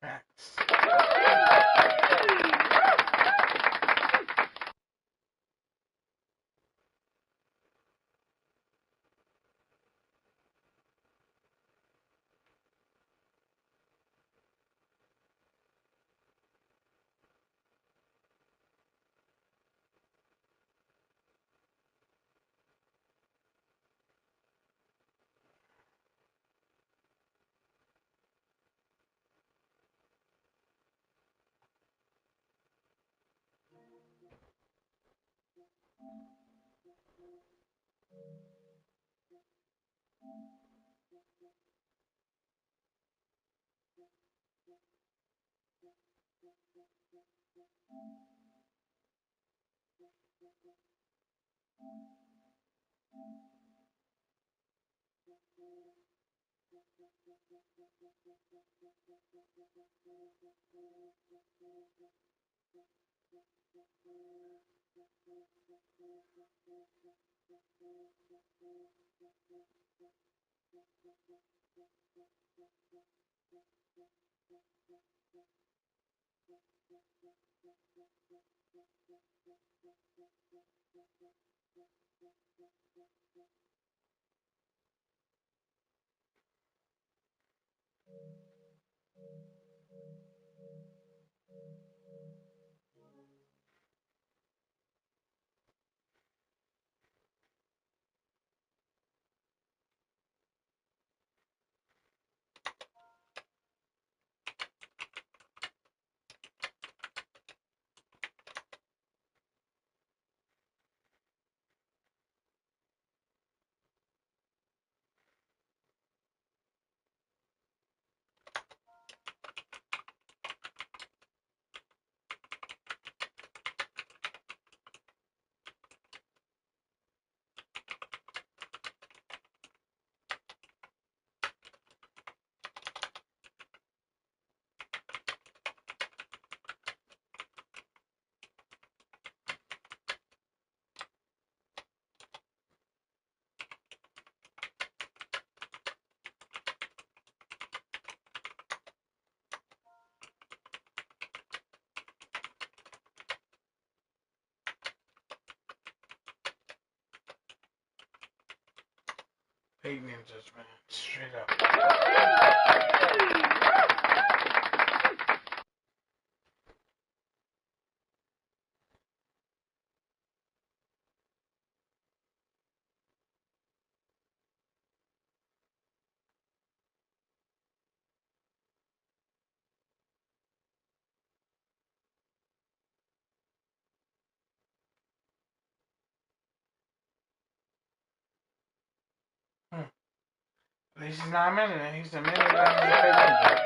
Speaker 2: Max. Hate ninjas, man. Straight up. At least he's not a minute. He's a minute. He's a good ninja.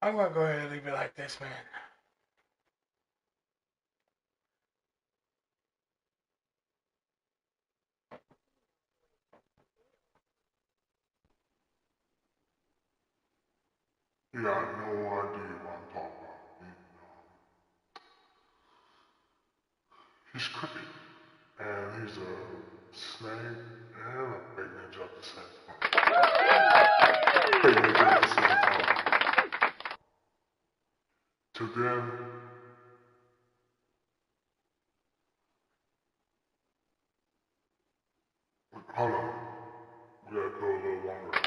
Speaker 2: I'm gonna go ahead and leave it like this, man.
Speaker 1: You got no idea what I'm talking about. He's crooked, and he's a snake and a big ninja at the same time. Big ninja at the same time. To them, hold on, we gotta go a little longer.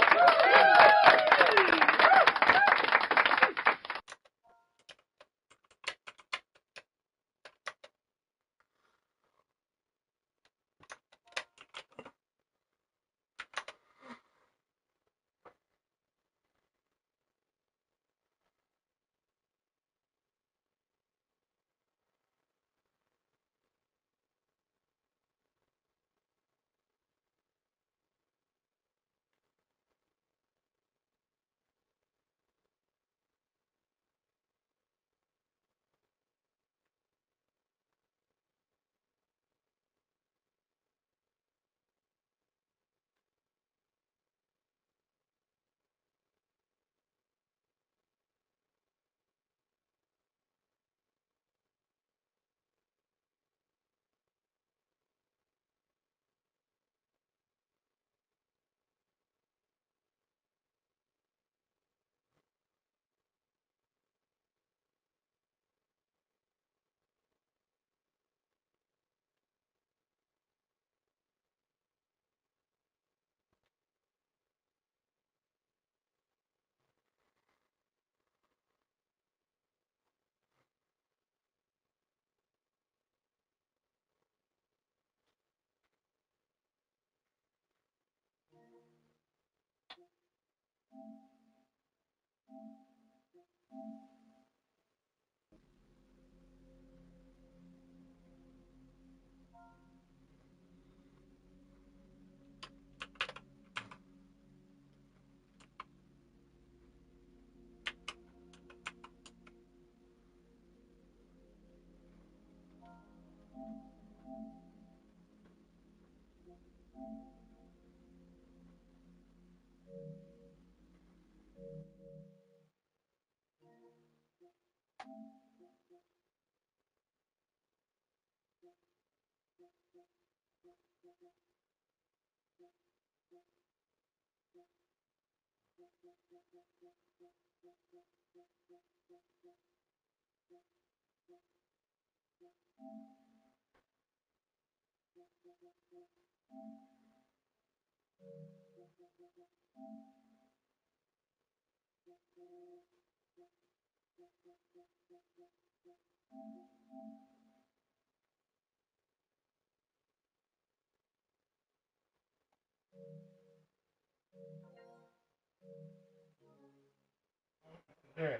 Speaker 2: Yeah.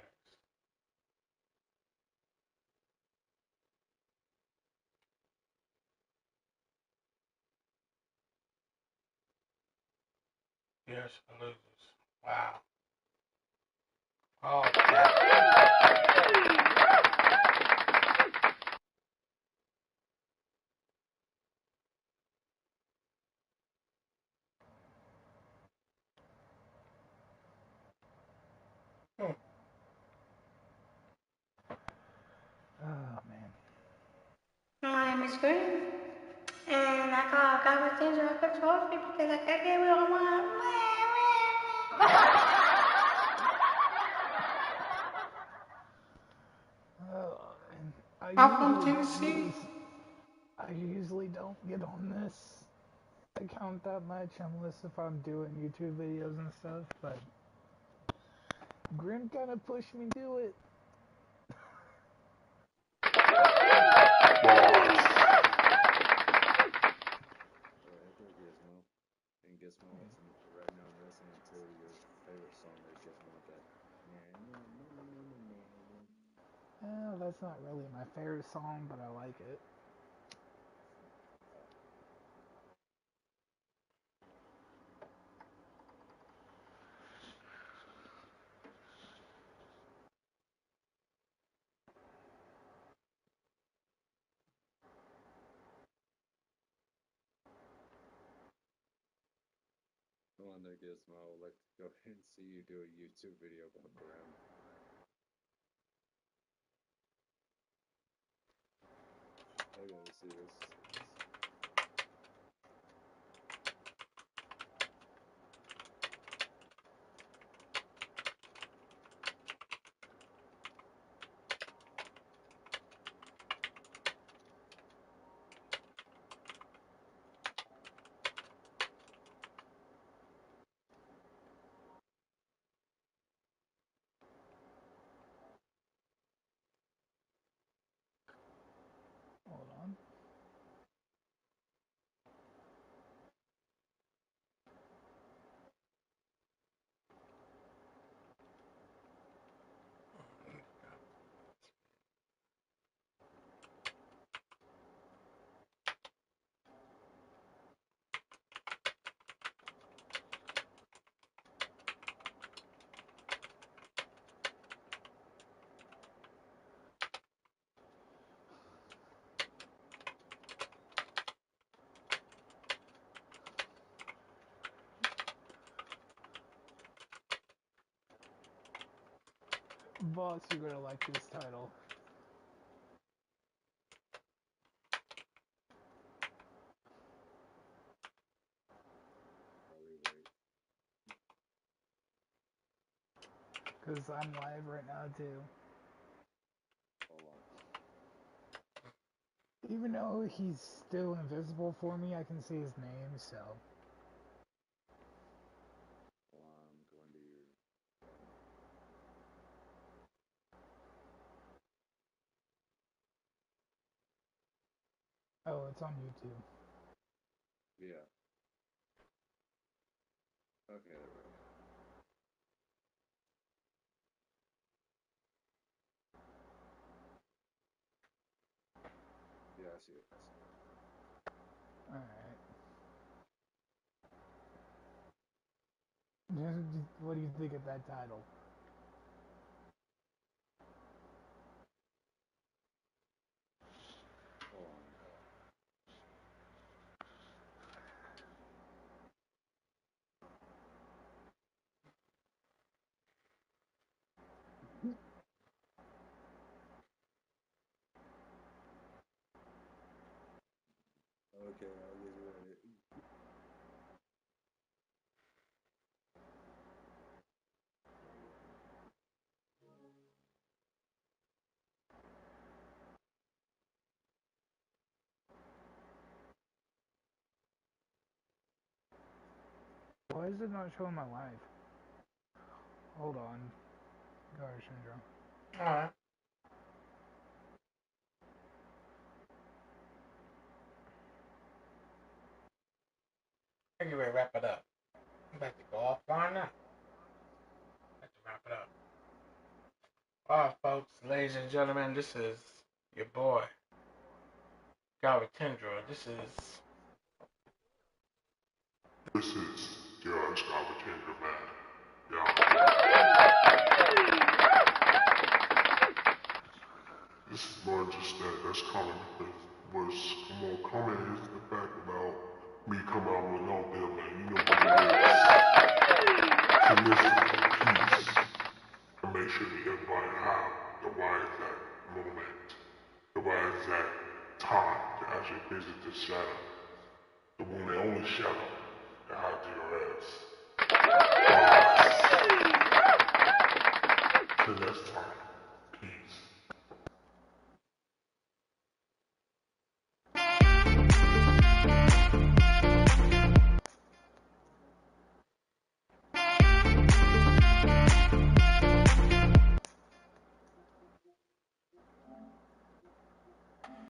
Speaker 2: Yes, loses. Wow. Oh, hmm.
Speaker 3: Oh man.
Speaker 5: My name is Green, and I call Conversation a trophy because I can't get it on my.
Speaker 3: And I
Speaker 2: I'm from
Speaker 3: usually don't
Speaker 2: Tennessee.
Speaker 3: use. I usually don't get on this account that much unless if I'm doing YouTube videos and stuff. But Grim kind of pushed me to it.
Speaker 4: Hey there, Gizmo. And Gizmo, right now I'm listening to your favorite song there, Gizmo, that nah, nah, nah, nah, nah, nah, nah.
Speaker 3: That's not really my favorite song, but I like it.
Speaker 4: Come on there, Gizmo. Let's go ahead and see you do a YouTube video about Grim. I gotta see this.
Speaker 3: Hold on. Boss, you're gonna like this title.
Speaker 4: While we wait.
Speaker 3: Because I'm live right now, too.
Speaker 4: Hold on.
Speaker 3: Even though he's still invisible for me, I can see his name, so.
Speaker 4: Hold on, I'm going to your...
Speaker 3: Oh, it's on YouTube.
Speaker 4: Yeah. Okay, there we go. Yeah, I see it.
Speaker 3: Alright. What do you think of that title?
Speaker 4: Hold on. Okay, I'll get you ready.
Speaker 3: Why is it not showing my live? Hold on. Gar syndrome.
Speaker 2: Alright. I think we're wrap it up. I'm about to go offline now. Let's wrap it up. Alright, folks, ladies and gentlemen, this is your boy, Rontendreo. This is
Speaker 1: DRS Rontendreo, man. Yeah. This is more just that's coming because what's more coming is the fact about me coming out with no bill, man. You know what it is. To listen to peace and make sure that everybody have the right exact moment, the right exact time to actually visit the shadow. The one and only shadow.